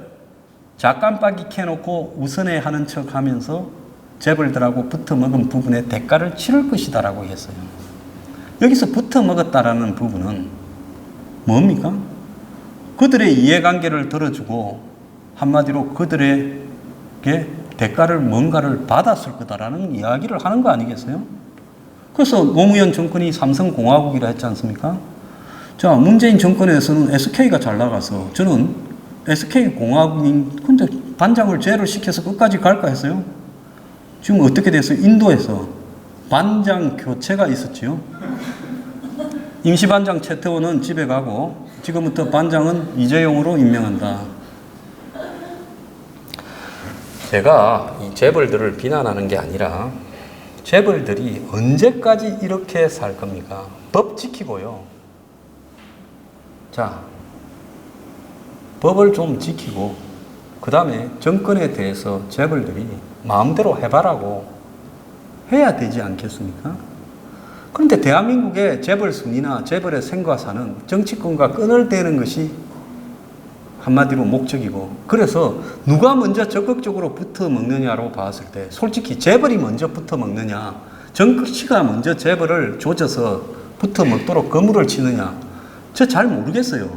작깜빡이 켜놓고 우선회 하는 척 하면서 재벌들하고 붙어먹은 부분에 대가를 치를 것이다 라고 했어요. 여기서 붙어먹었다라는 부분은 뭡니까? 그들의 이해관계를 들어주고 한마디로 그들에게 대가를 뭔가를 받았을 거다라는 이야기를 하는 거 아니겠어요? 그래서 노무현 정권이 삼성공화국이라 했지 않습니까? 자, 문재인 정권에서는 SK가 잘 나가서 저는 SK공화국인 근데 반장을 제를 시켜서 끝까지 갈까 했어요. 지금 어떻게 됐어요? 인도에서 반장 교체가 있었지요. 임시반장 최태원은 집에 가고 지금부터 반장은 이재용으로 임명한다. 제가 이 재벌들을 비난하는 게 아니라 재벌들이 언제까지 이렇게 살 겁니까? 법 지키고요. 자, 법을 좀 지키고 그 다음에 정권에 대해서 재벌들이 마음대로 해봐라고 해야 되지 않겠습니까? 그런데 대한민국의 재벌 순위나 재벌의 생과사는 정치권과 끈을 떼는 것이 한마디로 목적이고 그래서 누가 먼저 적극적으로 붙어 먹느냐로 봤을 때 솔직히 재벌이 먼저 붙어 먹느냐 정치가 먼저 재벌을 조져서 붙어 먹도록 거물을 치느냐 저 잘 모르겠어요.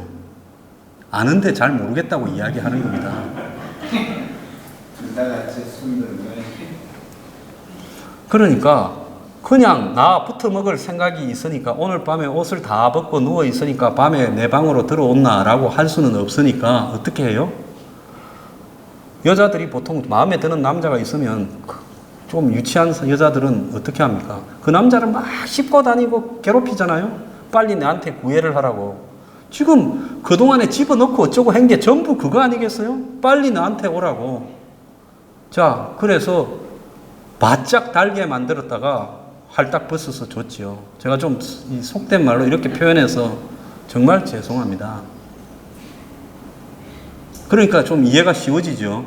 아는데 잘 모르겠다고 이야기하는 겁니다. 그러니까 그냥 나 붙어먹을 생각이 있으니까 오늘 밤에 옷을 다 벗고 누워 있으니까 밤에 내 방으로 들어온나 라고 할 수는 없으니까 어떻게 해요? 여자들이 보통 마음에 드는 남자가 있으면 좀 유치한 여자들은 어떻게 합니까? 그 남자를 막 씹고 다니고 괴롭히잖아요. 빨리 나한테 구애를 하라고. 지금 그동안에 집어넣고 어쩌고 한 게 전부 그거 아니겠어요? 빨리 나한테 오라고. 자, 그래서 바짝 달게 만들었다가 활딱 벗어서 줬지요. 제가 좀 속된 말로 이렇게 표현해서 정말 죄송합니다. 그러니까 좀 이해가 쉬워지죠.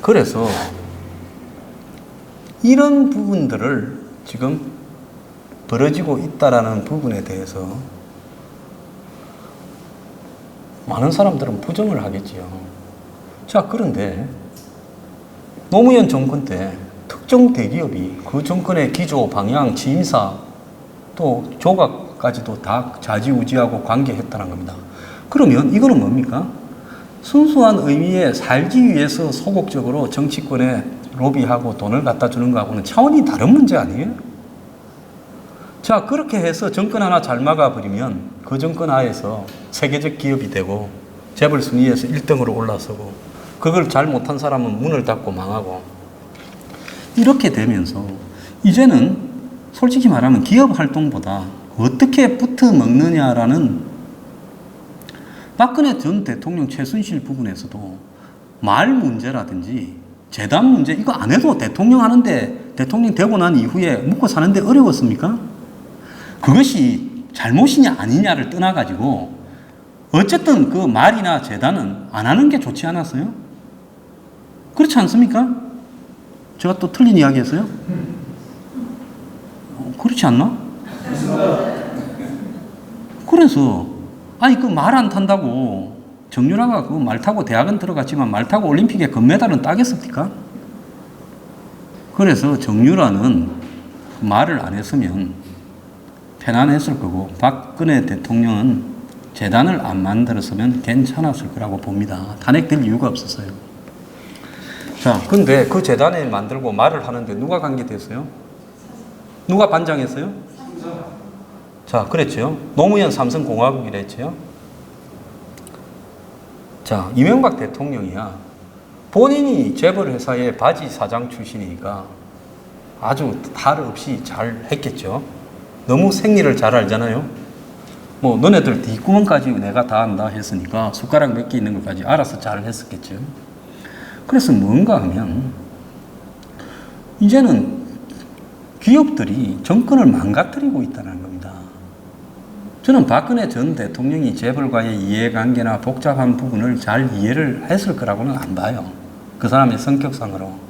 그래서 이런 부분들을 지금 벌어지고 있다라는 부분에 대해서 많은 사람들은 부정을 하겠지요. 자, 그런데 노무현 정권 때 특정 대기업이 그 정권의 기조, 방향, 지휘사 또 조각까지도 다 좌지우지하고 관계했다는 겁니다. 그러면 이거는 뭡니까? 순수한 의미에 살기 위해서 소극적으로 정치권에 로비하고 돈을 갖다 주는 거하고는 차원이 다른 문제 아니에요? 자, 그렇게 해서 정권 하나 잘 막아버리면 그 정권 하에서 세계적 기업이 되고 재벌 순위에서 1등으로 올라서고 그걸 잘 못한 사람은 문을 닫고 망하고 이렇게 되면서 이제는 솔직히 말하면 기업 활동보다 어떻게 붙어 먹느냐라는 박근혜 전 대통령 최순실 부분에서도 말 문제라든지 재단 문제 이거 안 해도 대통령 하는데 대통령 되고 난 이후에 묵고 사는데 어려웠습니까? 그것이 잘못이냐 아니냐를 떠나가지고 어쨌든 그 말이나 재단은 안 하는 게 좋지 않았어요? 그렇지 않습니까? 제가 또 틀린 이야기 했어요? 그렇지 않나? 그래서 아니 그 말 안 탄다고 정유라가 그 말 타고 대학은 들어갔지만 말 타고 올림픽에 금메달은 따겠습니까? 그래서 정유라는 말을 안 했으면 편안했을 거고 박근혜 대통령은 재단을 안 만들었으면 괜찮았을 거라고 봅니다. 탄핵될 이유가 없었어요. 자, 근데 그 재단을 만들고 말을 하는데 누가 관계됐어요? 누가 반장했어요? 자, 그랬죠. 노무현 삼성공화국이라 했죠. 자, 이명박 대통령이야. 본인이 재벌회사의 바지 사장 출신이니까 아주 탈 없이 잘 했겠죠. 너무 생리를 잘 알잖아요. 뭐 너네들 뒷구멍까지 내가 다 안다 했으니까 숟가락 몇 개 있는 것까지 알아서 잘 했었겠죠. 그래서 뭔가 하면 이제는 기업들이 정권을 망가뜨리고 있다는 겁니다. 저는 박근혜 전 대통령이 재벌과의 이해관계나 복잡한 부분을 잘 이해를 했을 거라고는 안 봐요. 그 사람의 성격상으로.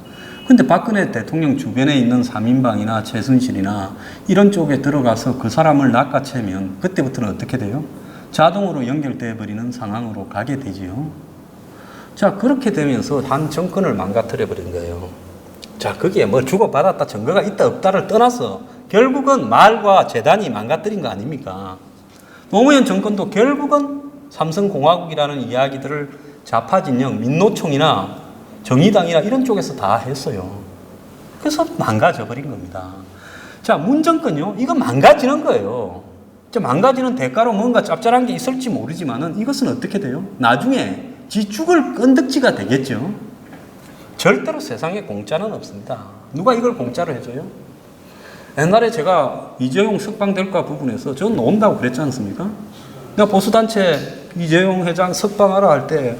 근데 박근혜 대통령 주변에 있는 3인방이나 최순실이나 이런 쪽에 들어가서 그 사람을 낚아채면 그때부터는 어떻게 돼요? 자동으로 연결돼 버리는 상황으로 가게 되지요. 자, 그렇게 되면서 한 정권을 망가뜨려 버린 거예요. 자, 거기에 뭐 주고받았다 증거가 있다 없다를 떠나서 결국은 말과 재단이 망가뜨린 거 아닙니까? 노무현 정권도 결국은 삼성공화국이라는 이야기들을 좌파 진영, 민노총이나 정의당이나 이런 쪽에서 다 했어요. 그래서 망가져 버린 겁니다. 자, 문정권요. 이거 망가지는 거예요. 망가지는 대가로 뭔가 짭짤한 게 있을지 모르지만은 이것은 어떻게 돼요? 나중에 지 죽을 건덕지가 되겠죠. 절대로 세상에 공짜는 없습니다. 누가 이걸 공짜로 해줘요? 옛날에 제가 이재용 석방될까 부분에서 전 논다고 그랬지 않습니까? 내가 보수단체 이재용 회장 석방하라 할 때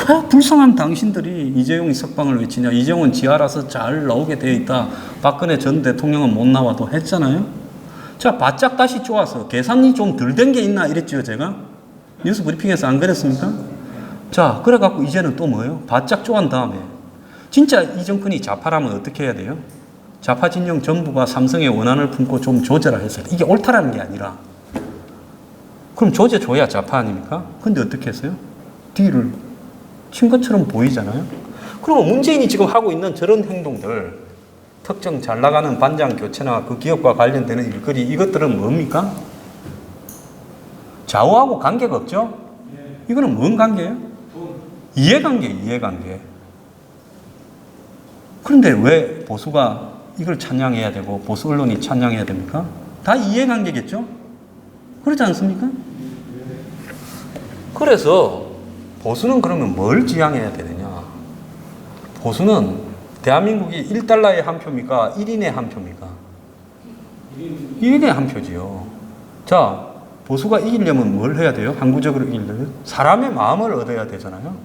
왜 불쌍한 당신들이 이재용이 석방을 외치냐. 이재용은 지 알아서 잘 나오게 되어 있다. 박근혜 전 대통령은 못 나와도 했잖아요. 자, 바짝 다시 쪼아서 계산이 좀 덜 된 게 있나 이랬죠, 제가. 뉴스 브리핑에서 안 그랬습니까? 자, 그래갖고 이제는 또 뭐예요? 바짝 쪼한 다음에 진짜 이 정권이 좌파라면 어떻게 해야 돼요? 좌파 진영 전부가 삼성의 원한을 품고 좀 조절을 했어요. 이게 옳다라는 게 아니라 그럼 조져줘야 좌파 아닙니까? 근데 어떻게 했어요? 뒤를 친 것처럼 보이잖아요. 그러면 문재인이 지금 하고 있는 저런 행동들, 특정 잘 나가는 반장 교체나 그 기업과 관련되는 일거리, 이것들은 뭡니까? 좌우하고 관계가 없죠? 이거는 뭔 관계예요? 이해관계. 그런데 왜 보수가 이걸 찬양해야 되고 보수 언론이 찬양해야 됩니까? 다 이해관계겠죠? 그렇지 않습니까? 그래서 보수는 그러면 뭘 지향해야 되느냐? 보수는 대한민국이 1달러에 한 표입니까? 1인에 한 표입니까? 1인에 한 표지요. 자, 보수가 이기려면 뭘 해야 돼요? 항구적으로 이기려면? 사람의 마음을 얻어야 되잖아요.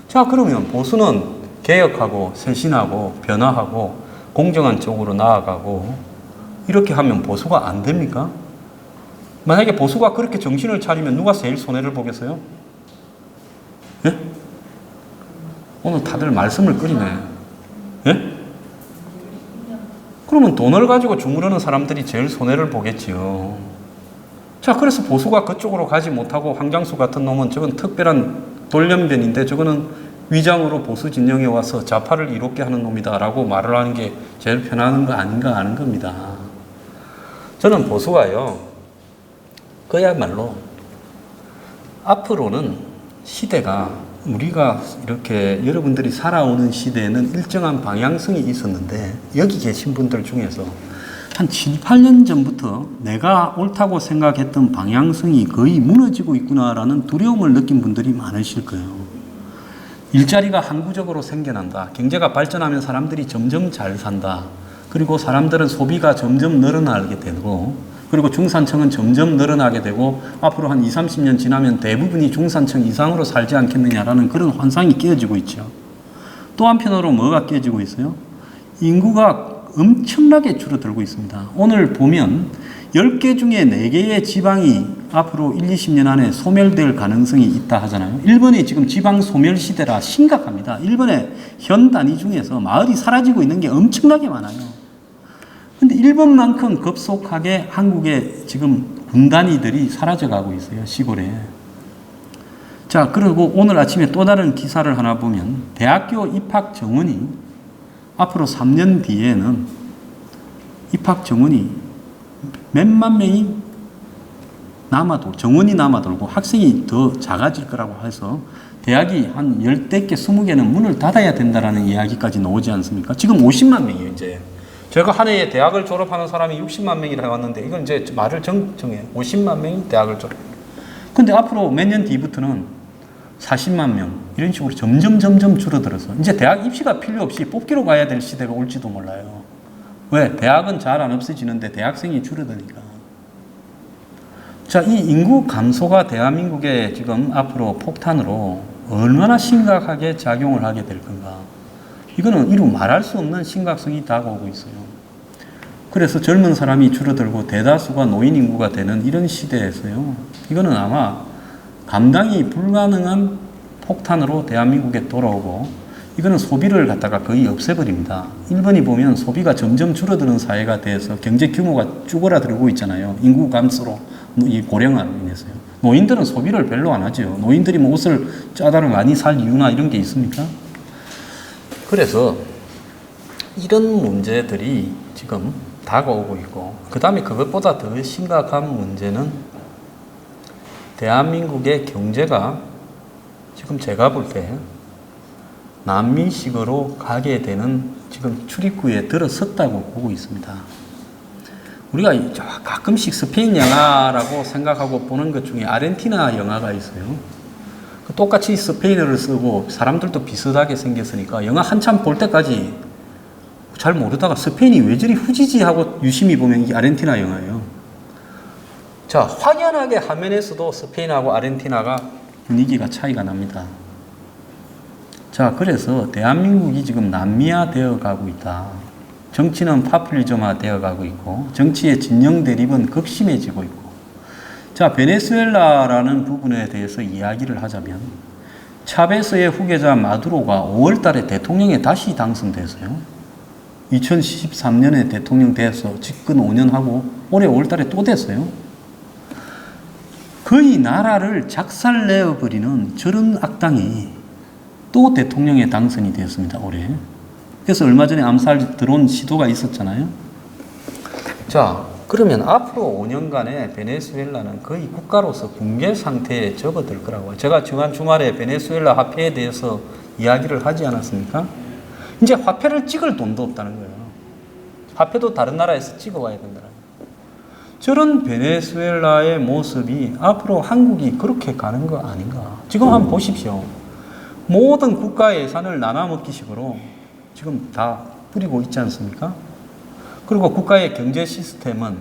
자, 그러면 보수는 개혁하고 쇄신하고 변화하고 공정한 쪽으로 나아가고 이렇게 하면 보수가 안 됩니까? 만약에 보수가 그렇게 정신을 차리면 누가 제일 손해를 보겠어요? 예? 오늘 다들 말씀을 끓이네. 예? 그러면 돈을 가지고 주무르는 사람들이 제일 손해를 보겠지요. 자, 그래서 보수가 그쪽으로 가지 못하고 황장수 같은 놈은 저건 특별한 돌연변인데 저거는 위장으로 보수 진영에 와서 좌파를 이롭게 하는 놈이다 라고 말을 하는 게 제일 편한 거 아닌가 하는 겁니다. 저는 보수가요, 그야말로 앞으로는 시대가 우리가 이렇게 여러분들이 살아오는 시대에는 일정한 방향성이 있었는데 여기 계신 분들 중에서 한 7, 8년 전부터 내가 옳다고 생각했던 방향성이 거의 무너지고 있구나라는 두려움을 느낀 분들이 많으실 거예요. 일자리가 항구적으로 생겨난다. 경제가 발전하면 사람들이 점점 잘 산다. 그리고 사람들은 소비가 점점 늘어나게 되고 그리고 중산층은 점점 늘어나게 되고 앞으로 한 20, 30년 지나면 대부분이 중산층 이상으로 살지 않겠느냐라는 그런 환상이 깨어지고 있죠. 또 한편으로 뭐가 깨어지고 있어요? 인구가 엄청나게 줄어들고 있습니다. 오늘 보면 10개 중에 4개의 지방이 앞으로 1, 20년 안에 소멸될 가능성이 있다 하잖아요. 일본이 지금 지방 소멸 시대라 심각합니다. 일본의 현 단위 중에서 마을이 사라지고 있는 게 엄청나게 많아요. 근데 일본만큼 급속하게 한국의 지금 군단위들이 사라져가고 있어요. 시골에. 자, 그리고 오늘 아침에 또 다른 기사를 하나 보면 대학교 입학 정원이 앞으로 3년 뒤에는 입학 정원이 몇만 명이 정원이 남아돌고 학생이 더 작아질 거라고 해서 대학이 한 10개, 20개는 문을 닫아야 된다라는 이야기까지 나오지 않습니까? 지금 50만 명이에요, 이제. 제가 한 해에 대학을 졸업하는 사람이 60만 명이라 왔는데 이건 이제 말을 정해. 50만 명이 대학을 졸업. 근데 앞으로 몇 년 뒤부터는 40만 명 이런 식으로 점점 줄어들어서 이제 대학 입시가 필요 없이 뽑기로 가야 될 시대가 올지도 몰라요. 왜? 대학은 잘 안 없어지는데 대학생이 줄어드니까. 자, 이 인구 감소가 대한민국에 지금 앞으로 폭탄으로 얼마나 심각하게 작용을 하게 될 건가. 이거는 이루 말할 수 없는 심각성이 다가오고 있어요. 그래서 젊은 사람이 줄어들고 대다수가 노인 인구가 되는 이런 시대에서요. 이거는 아마 감당이 불가능한 폭탄으로 대한민국에 돌아오고 이거는 소비를 갖다가 거의 없애버립니다. 일본이 보면 소비가 점점 줄어드는 사회가 돼서 경제 규모가 쭈그라들고 있잖아요. 인구 감소로 이 고령화로 인해서요. 노인들은 소비를 별로 안 하죠. 노인들이 뭐 옷을 짜다를 많이 살 이유나 이런 게 있습니까? 그래서 이런 문제들이 지금 다가오고 있고 그 다음에 그것보다 더 심각한 문제는 대한민국의 경제가 지금 제가 볼 때 난민식으로 가게 되는 지금 출입구에 들어섰다고 보고 있습니다. 우리가 가끔씩 스페인 영화라고 생각하고 보는 것 중에 아르헨티나 영화가 있어요. 똑같이 스페인어를 쓰고 사람들도 비슷하게 생겼으니까 영화 한참 볼 때까지 잘 모르다가 스페인이 왜 저리 후지지 하고 유심히 보면 이게 아르헨티나 영화예요. 자, 확연하게 화면에서도 스페인하고 아르헨티나가 분위기가 차이가 납니다. 자, 그래서 대한민국이 지금 남미화 되어 가고 있다. 정치는 파퓰리즘화 되어 가고 있고 정치의 진영 대립은 극심해지고 있고 자, 베네수엘라라는 부분에 대해서 이야기를 하자면 차베스의 후계자 마두로가 5월 달에 대통령에 다시 당선됐어요. 2013년에 대통령 돼서 집권 5년 하고 올해 5월 달에 또 됐어요. 거의 나라를 작살내어버리는 저런 악당이 또 대통령에 당선이 되었습니다. 올해. 그래서 얼마 전에 암살 드론 시도가 있었잖아요. 자, 그러면 앞으로 5년간의 베네수엘라는 거의 국가로서 붕괴 상태에 접어들 거라고. 제가 지난 주말에 베네수엘라 화폐에 대해서 이야기를 하지 않았습니까? 이제 화폐를 찍을 돈도 없다는 거예요. 화폐도 다른 나라에서 찍어와야 된다는 거예요. 저런 베네수엘라의 모습이 앞으로 한국이 그렇게 가는 거 아닌가. 지금 한번 보십시오. 모든 국가 예산을 나눠먹기식으로 지금 다 뿌리고 있지 않습니까? 그리고 국가의 경제 시스템은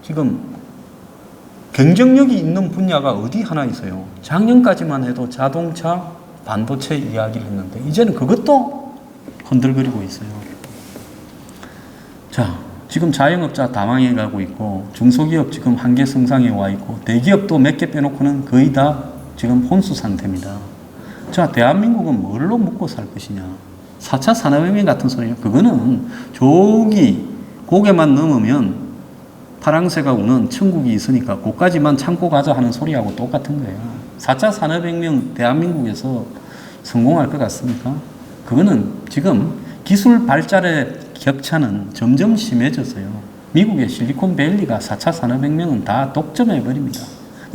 지금 경쟁력이 있는 분야가 어디 하나 있어요. 작년까지만 해도 자동차, 반도체 이야기를 했는데 이제는 그것도 흔들거리고 있어요. 자, 지금 자영업자 다 망해가고 있고 중소기업 지금 한계 성상에 와 있고 대기업도 몇 개 빼놓고는 거의 다 지금 혼수 상태입니다. 자, 대한민국은 뭘로 먹고 살 것이냐? 4차 산업혁명 같은 소리예요. 그거는 저기 고개만 넘으면 파랑새가 우는 천국이 있으니까 그까지만 참고 가자 하는 소리하고 똑같은 거예요. 4차 산업혁명 대한민국에서 성공할 것 같습니까? 그거는 지금 기술 발달의 격차는 점점 심해졌어요. 미국의 실리콘밸리가 4차 산업혁명은 다 독점해버립니다.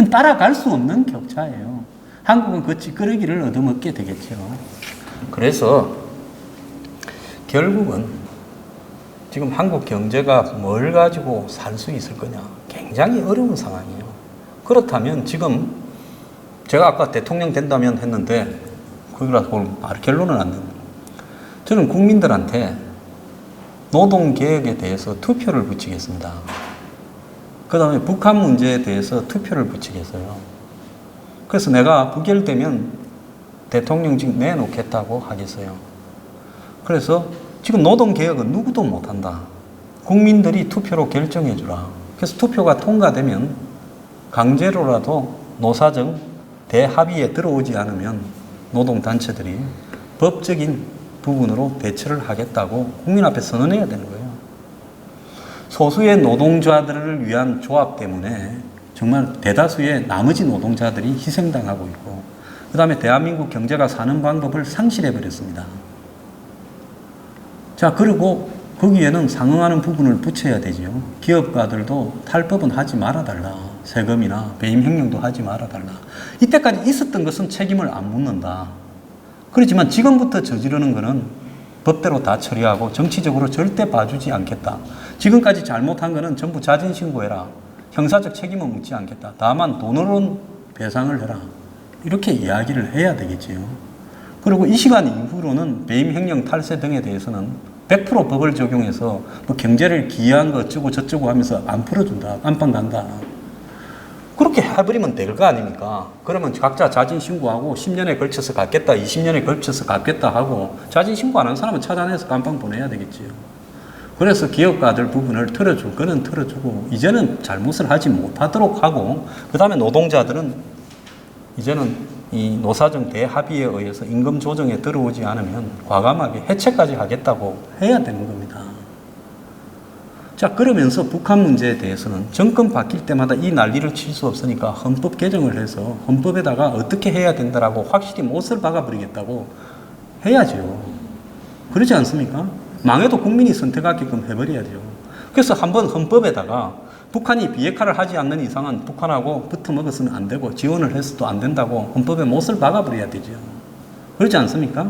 따라갈 수 없는 격차예요. 한국은 그 찌끄러기를 얻어먹게 되겠죠. 그래서 결국은 지금 한국 경제가 뭘 가지고 살 수 있을 거냐? 굉장히 어려운 상황이에요. 그렇다면 지금 제가 아까 대통령 된다면 했는데 거기라고 말 결론은 안 됩니다. 저는 국민들한테 노동개혁에 대해서 투표를 붙이겠습니다. 그 다음에 북한 문제에 대해서 투표를 붙이겠어요. 그래서 내가 부결되면 대통령직 내놓겠다고 하겠어요. 그래서 지금 노동개혁은 누구도 못한다. 국민들이 투표로 결정해주라. 그래서 투표가 통과되면 강제로라도 노사정 대합의에 들어오지 않으면 노동단체들이 법적인 부분으로 대처를 하겠다고 국민 앞에 선언해야 되는 거예요. 소수의 노동자들을 위한 조합 때문에 정말 대다수의 나머지 노동자들이 희생당하고 있고 그 다음에 대한민국 경제가 사는 방법을 상실해버렸습니다. 자, 그리고 거기에는 상응하는 부분을 붙여야 되죠. 기업가들도 탈법은 하지 말아달라. 세금이나 배임행령도 하지 말아달라. 이때까지 있었던 것은 책임을 안 묻는다. 그렇지만 지금부터 저지르는 것은 법대로 다 처리하고 정치적으로 절대 봐주지 않겠다. 지금까지 잘못한 것은 전부 자진신고해라. 형사적 책임은 묻지 않겠다. 다만 돈으로는 배상을 해라. 이렇게 이야기를 해야 되겠지요. 그리고 이 시간 이후로는 배임행령 탈세 등에 대해서는 100% 법을 적용해서 뭐 경제를 기여한 거 어쩌고 저쩌고 하면서 안 풀어준다. 깜빵 간다. 그렇게 해버리면 될 거 아닙니까? 그러면 각자 자진신고하고 10년에 걸쳐서 갚겠다, 20년에 걸쳐서 갚겠다 하고 자진신고 안 한 사람은 찾아내서 깜빵 보내야 되겠지요. 그래서 기업가들 부분을 틀어줄 거는 틀어주고 이제는 잘못을 하지 못하도록 하고 그 다음에 노동자들은 이제는 이 노사정 대합의에 의해서 임금 조정에 들어오지 않으면 과감하게 해체까지 하겠다고 해야 되는 겁니다. 자, 그러면서 북한 문제에 대해서는 정권 바뀔 때마다 이 난리를 칠 수 없으니까 헌법 개정을 해서 헌법에다가 어떻게 해야 된다라고 확실히 못을 박아버리겠다고 해야죠. 그러지 않습니까? 망해도 국민이 선택하게끔 해버려야죠. 그래서 한번 헌법에다가 북한이 비핵화를 하지 않는 이상은 북한하고 붙어먹어서는 안 되고 지원을 해서도 안 된다고 헌법에 못을 박아버려야 되죠. 그렇지 않습니까?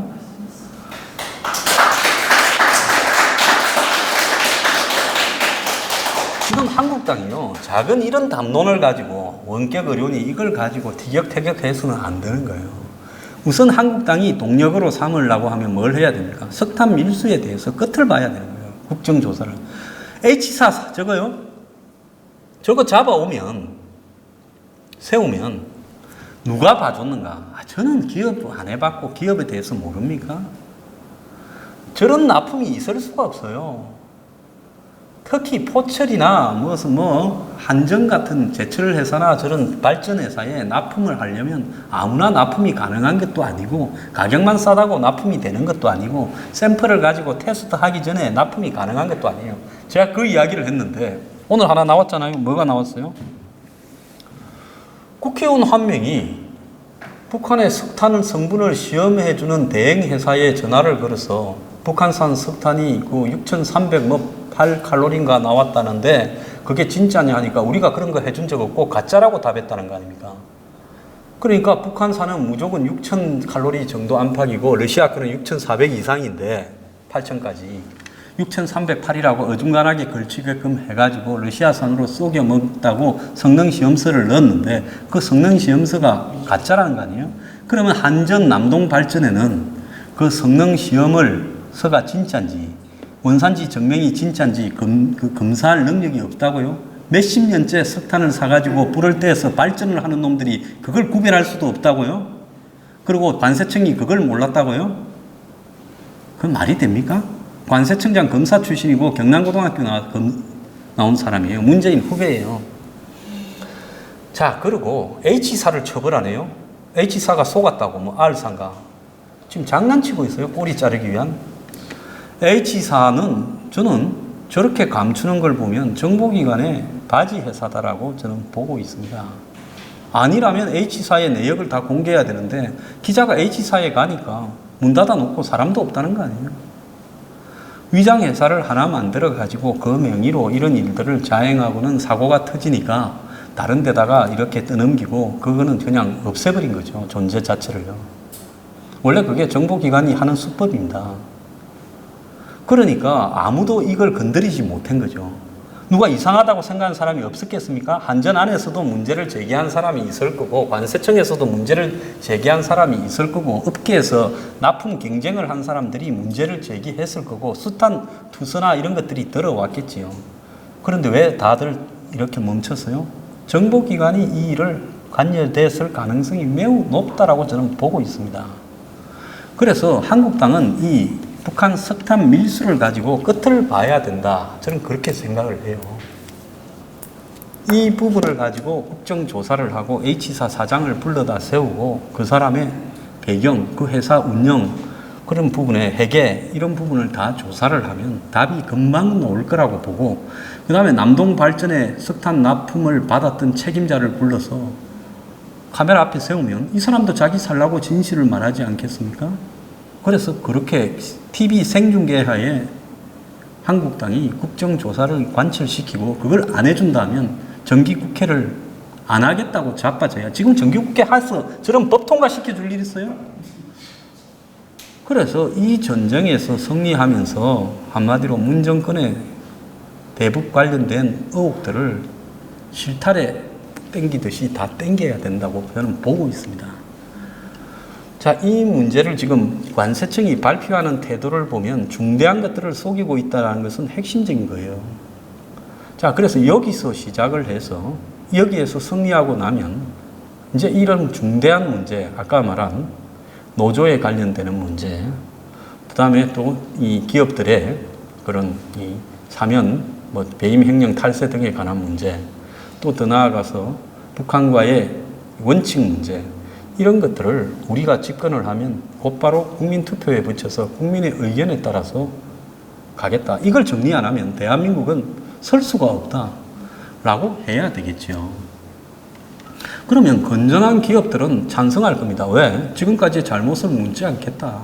지금 한국당이요, 작은 이런 담론을 가지고 원격 의료니 이걸 가지고 티격태격해서는 안 되는 거예요. 우선 한국당이 동력으로 삼으려고 하면 뭘 해야 됩니까? 석탄 밀수에 대해서 끝을 봐야 되는 거예요. 국정조사를. H사 저거요? 저거 잡아오면, 세우면 누가 봐줬는가? 저는 기업 안 해봤고 기업에 대해서 모릅니까? 저런 납품이 있을 수가 없어요. 특히 포철이나 무슨 한정 같은 제철 회사나 저런 발전 회사에 납품을 하려면 아무나 납품이 가능한 것도 아니고 가격만 싸다고 납품이 되는 것도 아니고 샘플을 가지고 테스트하기 전에 납품이 가능한 것도 아니에요. 제가 그 이야기를 했는데 오늘 하나 나왔잖아요. 뭐가 나왔어요? 국회의원 한 명이 북한의 석탄 성분을 시험해주는 대행회사에 전화를 걸어서 북한산 석탄이 그 6,308칼로리인가 나왔다는데 그게 진짜냐 하니까 우리가 그런 거 해준 적 없고 가짜라고 답했다는 거 아닙니까? 그러니까 북한산은 무조건 6,000칼로리 정도 안팎이고 러시아 거는 6,400 이상인데 8,000까지 6,308이라고 어중간하게 걸치게끔 해가지고 러시아산으로 쏘겨 먹다고 성능시험서를 넣었는데 그 성능시험서가 가짜라는 거 아니에요? 그러면 한전 남동 발전에는 그 성능 시험서가 진짜인지 원산지 증명이 진짜인지 검사할 능력이 없다고요? 몇십 년째 석탄을 사가지고 불을 떼서 발전을 하는 놈들이 그걸 구별할 수도 없다고요? 그리고 관세청이 그걸 몰랐다고요? 그건 말이 됩니까? 관세청장 검사 출신이고 경남고등학교 나온 사람이에요. 문재인 후배예요. 자, 그리고 H사를 처벌하네요. H사가 속았다고, 뭐 R사인가. 지금 장난치고 있어요. 꼬리 자르기 위한. H사는 저는 저렇게 감추는 걸 보면 정보기관의 바지 회사다라고 저는 보고 있습니다. 아니라면 H사의 내역을 다 공개해야 되는데 기자가 H사에 가니까 문 닫아놓고 사람도 없다는 거 아니에요. 위장회사를 하나 만들어가지고 그 명의로 이런 일들을 자행하고는 사고가 터지니까 다른 데다가 이렇게 떠넘기고 그거는 그냥 없애버린 거죠. 존재 자체를요. 원래 그게 정보기관이 하는 수법입니다. 그러니까 아무도 이걸 건드리지 못한 거죠. 누가 이상하다고 생각하는 사람이 없었겠습니까? 한전 안에서도 문제를 제기한 사람이 있을 거고 관세청에서도 문제를 제기한 사람이 있을 거고 업계에서 납품 경쟁을 한 사람들이 문제를 제기했을 거고 숱한 투서나 이런 것들이 들어왔겠지요. 그런데 왜 다들 이렇게 멈췄어요? 정보기관이 이 일을 관여됐을 가능성이 매우 높다라고 저는 보고 있습니다. 그래서 한국당은 이 북한 석탄 밀수를 가지고 끝을 봐야 된다. 저는 그렇게 생각을 해요. 이 부분을 가지고 국정조사를 하고 H사 사장을 불러다 세우고 그 사람의 배경, 그 회사 운영, 그런 부분의 회계, 이런 부분을 다 조사를 하면 답이 금방 나올 거라고 보고, 그 다음에 남동 발전에 석탄 납품을 받았던 책임자를 불러서 카메라 앞에 세우면 이 사람도 자기 살라고 진실을 말하지 않겠습니까? 그래서 그렇게 TV 생중계하에 한국당이 국정조사를 관철시키고 그걸 안 해준다면 정기국회를 안 하겠다고 자빠져야. 지금 정기국회 해서 저런 법 통과시켜줄 일 있어요? 그래서 이 전쟁에서 승리하면서 한마디로 문정권의 대북 관련된 의혹들을 실타래 땡기듯이 다 땡겨야 된다고 저는 보고 있습니다. 자, 이 문제를 지금 관세청이 발표하는 태도를 보면 중대한 것들을 속이고 있다는 것은 핵심적인 거예요. 자, 그래서 여기서 시작을 해서 여기에서 승리하고 나면 이제 이런 중대한 문제, 아까 말한 노조에 관련되는 문제, 그 다음에 또 이 기업들의 그런 이 사면, 뭐 배임 횡령 탈세 등에 관한 문제, 또 더 나아가서 북한과의 원칙 문제, 이런 것들을 우리가 집권을 하면 곧바로 국민투표에 붙여서 국민의 의견에 따라서 가겠다. 이걸 정리 안 하면 대한민국은 설 수가 없다라고 해야 되겠죠. 그러면 건전한 기업들은 찬성할 겁니다. 왜? 지금까지 잘못을 묻지 않겠다.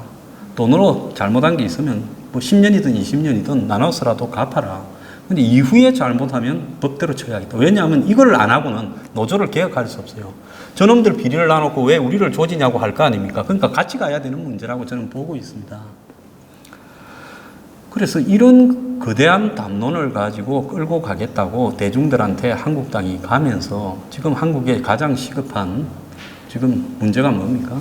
돈으로 잘못한 게 있으면 뭐 10년이든 20년이든 나눠서라도 갚아라. 근데 이후에 잘못하면 법대로 처리하겠다. 왜냐하면 이걸 안 하고는 노조를 개혁할 수 없어요. 저놈들 비리를 놔놓고 왜 우리를 조지냐고 할 거 아닙니까? 그러니까 같이 가야 되는 문제라고 저는 보고 있습니다. 그래서 이런 거대한 담론을 가지고 끌고 가겠다고 대중들한테 한국당이 가면서 지금 한국에 가장 시급한 지금 문제가 뭡니까?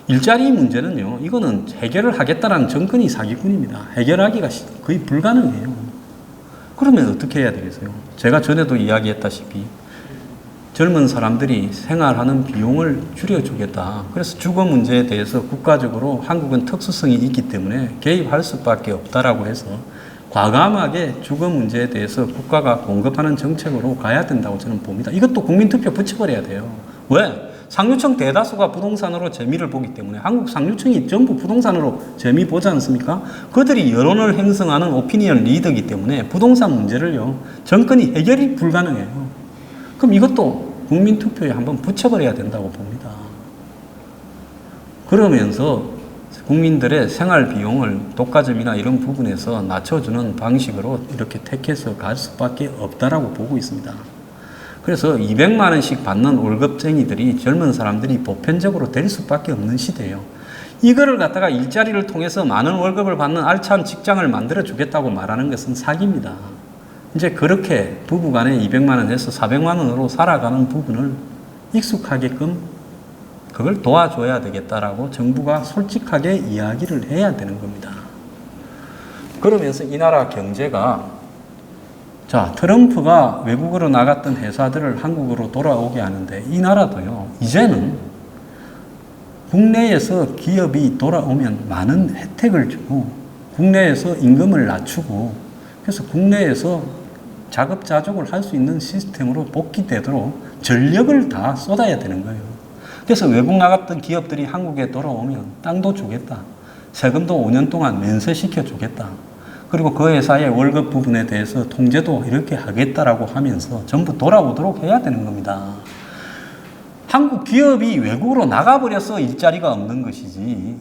일자리 문제는요, 이거는 해결을 하겠다라는 정권이 사기꾼입니다. 해결하기가 거의 불가능해요. 그러면 어떻게 해야 되겠어요? 제가 전에도 이야기했다시피 젊은 사람들이 생활하는 비용을 줄여주겠다. 그래서 주거 문제에 대해서 국가적으로 한국은 특수성이 있기 때문에 개입할 수밖에 없다라고 해서 과감하게 주거 문제에 대해서 국가가 공급하는 정책으로 가야 된다고 저는 봅니다. 이것도 국민투표 붙여버려야 돼요. 왜? 상류층 대다수가 부동산으로 재미를 보기 때문에 한국 상류층이 전부 부동산으로 재미 보지 않습니까? 그들이 여론을 형성하는 오피니언 리더이기 때문에 부동산 문제를요, 정권이 해결이 불가능해요. 그럼 이것도 국민투표에 한번 붙여버려야 된다고 봅니다. 그러면서 국민들의 생활 비용을 독과점이나 이런 부분에서 낮춰주는 방식으로 이렇게 택해서 갈 수밖에 없다라고 보고 있습니다. 그래서 200만 원씩 받는 월급쟁이들이 젊은 사람들이 보편적으로 될 수밖에 없는 시대예요. 이거를 갖다가 일자리를 통해서 많은 월급을 받는 알찬 직장을 만들어 주겠다고 말하는 것은 사기입니다. 이제 그렇게 부부간에 200만 원에서 400만 원으로 살아가는 부분을 익숙하게끔 그걸 도와줘야 되겠다라고 정부가 솔직하게 이야기를 해야 되는 겁니다. 그러면서 이 나라 경제가, 자, 트럼프가 외국으로 나갔던 회사들을 한국으로 돌아오게 하는데 이 나라도요, 이제는 국내에서 기업이 돌아오면 많은 혜택을 주고 국내에서 임금을 낮추고 그래서 국내에서 자급자족을 할 수 있는 시스템으로 복귀되도록 전력을 다 쏟아야 되는 거예요. 그래서 외국 나갔던 기업들이 한국에 돌아오면 땅도 주겠다. 세금도 5년 동안 면세시켜 주겠다. 그리고 그 회사의 월급 부분에 대해서 통제도 이렇게 하겠다라고 하면서 전부 돌아오도록 해야 되는 겁니다. 한국 기업이 외국으로 나가버려서 일자리가 없는 것이지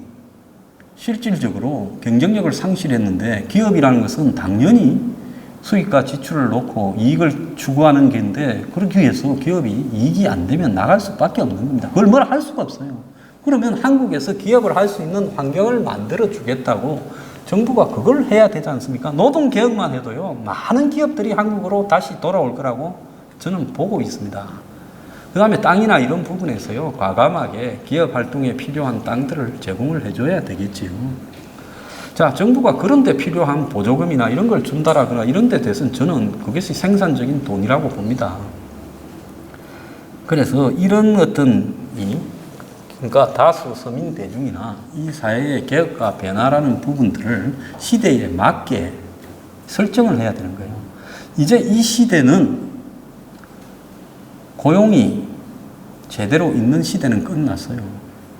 실질적으로 경쟁력을 상실했는데 기업이라는 것은 당연히 수익과 지출을 놓고 이익을 추구하는 게인데 그러기 위해서 기업이 이익이 안 되면 나갈 수밖에 없는 겁니다. 그걸 뭐라 할 수가 없어요. 그러면 한국에서 기업을 할 수 있는 환경을 만들어 주겠다고 정부가 그걸 해야 되지 않습니까? 노동개혁만 해도요, 많은 기업들이 한국으로 다시 돌아올 거라고 저는 보고 있습니다. 그 다음에 땅이나 이런 부분에서요, 과감하게 기업 활동에 필요한 땅들을 제공을 해줘야 되겠지요. 자, 정부가 그런 데 필요한 보조금이나 이런 걸 준다라거나 이런 데 대해서는 저는 그것이 생산적인 돈이라고 봅니다. 그래서 이런 어떤 그러니까 다수 서민 대중이나 이 사회의 개혁과 변화라는 부분들을 시대에 맞게 설정을 해야 되는 거예요. 이제 이 시대는 고용이 제대로 있는 시대는 끝났어요.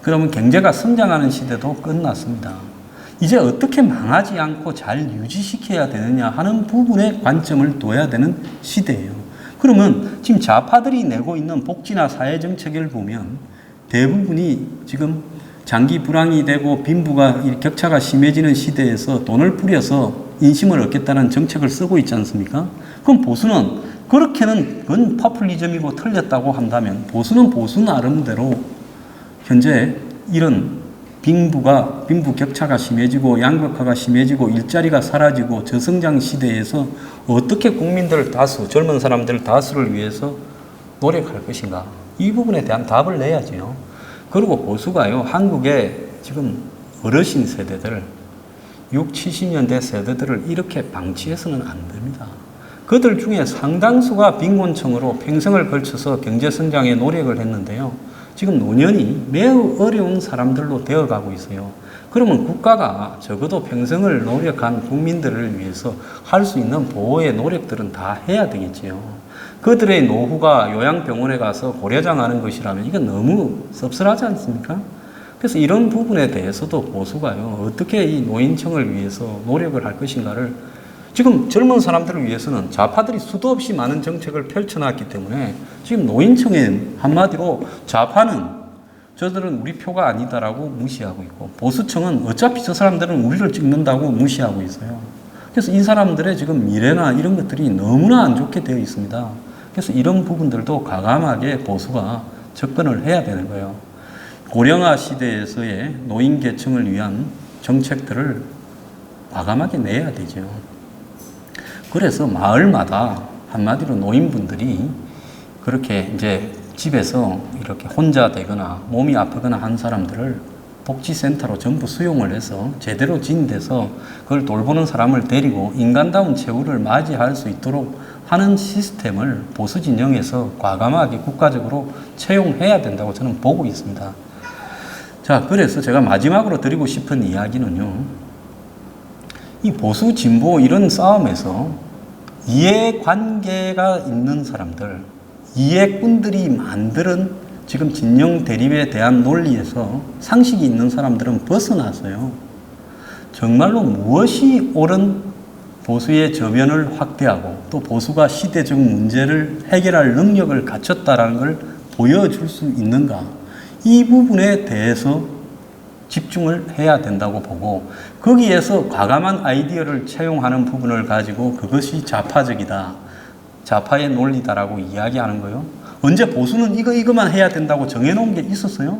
그러면 경제가 성장하는 시대도 끝났습니다. 이제 어떻게 망하지 않고 잘 유지시켜야 되느냐 하는 부분에 관점을 둬야 되는 시대예요. 그러면 지금 좌파들이 내고 있는 복지나 사회정책을 보면 대부분이 지금 장기 불황이 되고 빈부가 격차가 심해지는 시대에서 돈을 뿌려서 인심을 얻겠다는 정책을 쓰고 있지 않습니까? 그럼 보수는 그렇게는 그건 파퓰리즘이고 틀렸다고 한다면 보수는 보수 나름대로 현재 이런 빈부 격차가 심해지고 양극화가 심해지고 일자리가 사라지고 저성장 시대에서 어떻게 국민들 다수, 젊은 사람들 다수를 위해서 노력할 것인가? 이 부분에 대한 답을 내야지요. 그리고 보수가요, 한국의 지금 어르신 세대들, 60, 70년대 세대들을 이렇게 방치해서는 안 됩니다. 그들 중에 상당수가 빈곤층으로 평생을 걸쳐서 경제성장에 노력을 했는데요. 지금 노년이 매우 어려운 사람들로 되어가고 있어요. 그러면 국가가 적어도 평생을 노력한 국민들을 위해서 할 수 있는 보호의 노력들은 다 해야 되겠지요. 그들의 노후가 요양병원에 가서 고려장 하는 것이라면 이건 너무 씁쓸하지 않습니까? 그래서 이런 부분에 대해서도 보수가요, 어떻게 이 노인층을 위해서 노력을 할 것인가를 지금 젊은 사람들을 위해서는 좌파들이 수도 없이 많은 정책을 펼쳐놨기 때문에 지금 노인층엔 한마디로 좌파는 저들은 우리 표가 아니다라고 무시하고 있고 보수층은 어차피 저 사람들은 우리를 찍는다고 무시하고 있어요. 그래서 이 사람들의 지금 미래나 이런 것들이 너무나 안 좋게 되어 있습니다. 그래서 이런 부분들도 과감하게 보수가 접근을 해야 되는 거예요. 고령화 시대에서의 노인 계층을 위한 정책들을 과감하게 내야 되죠. 그래서 마을마다 한마디로 노인분들이 그렇게 이제 집에서 이렇게 혼자 되거나 몸이 아프거나 한 사람들을 복지센터로 전부 수용을 해서 제대로 진대서 그걸 돌보는 사람을 데리고 인간다운 최후를 맞이할 수 있도록 하는 시스템을 보수 진영에서 과감하게 국가적으로 채용해야 된다고 저는 보고 있습니다. 자, 그래서 제가 마지막으로 드리고 싶은 이야기는요, 이 보수 진보 이런 싸움에서 이해관계가 있는 사람들, 이해꾼들이 만드는 지금 진영 대립에 대한 논리에서 상식이 있는 사람들은 벗어나서요, 정말로 무엇이 옳은 보수의 저변을 확대하고 또 보수가 시대적 문제를 해결할 능력을 갖췄다라는 걸 보여줄 수 있는가, 이 부분에 대해서 집중을 해야 된다고 보고 거기에서 과감한 아이디어를 채용하는 부분을 가지고 그것이 좌파적이다, 좌파의 논리다라고 이야기하는 거예요. 언제 보수는 이거만 해야 된다고 정해놓은 게 있었어요?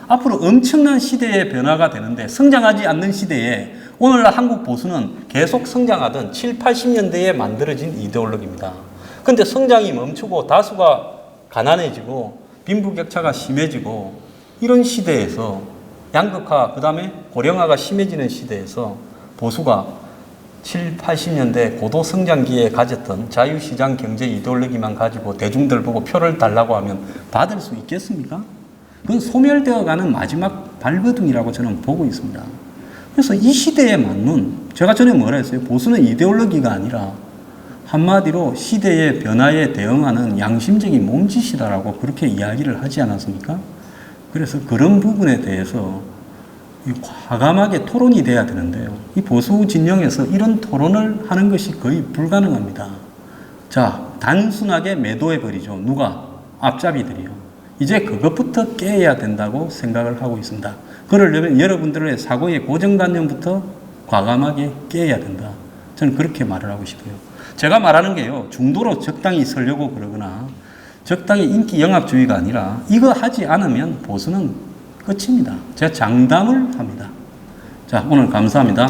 앞으로 엄청난 시대의 변화가 되는데 성장하지 않는 시대에 오늘날 한국 보수는 계속 성장하던 7, 80년대에 만들어진 이데올로기입니다. 그런데 성장이 멈추고 다수가 가난해지고 빈부격차가 심해지고 이런 시대에서 양극화, 그 다음에 고령화가 심해지는 시대에서 보수가 7, 80년대 고도 성장기에 가졌던 자유시장 경제 이데올로기만 가지고 대중들 보고 표를 달라고 하면 받을 수 있겠습니까? 그건 소멸되어가는 마지막 발버둥이라고 저는 보고 있습니다. 그래서 이 시대에 맞는, 제가 전에 뭐라 했어요? 보수는 이데올로기가 아니라 한마디로 시대의 변화에 대응하는 양심적인 몸짓이다라고 그렇게 이야기를 하지 않았습니까? 그래서 그런 부분에 대해서 과감하게 토론이 돼야 되는데요. 이 보수 진영에서 이런 토론을 하는 것이 거의 불가능합니다. 자, 단순하게 매도해버리죠. 누가? 앞잡이들이요. 이제 그것부터 깨야 된다고 생각을 하고 있습니다. 그러려면 여러분들의 사고의 고정관념부터 과감하게 깨야 된다. 저는 그렇게 말을 하고 싶어요. 제가 말하는 게요, 중도로 적당히 서려고 그러거나 적당히 인기 영합주의가 아니라 이거 하지 않으면 보수는 끝입니다. 제가 장담을 합니다. 자, 오늘 감사합니다.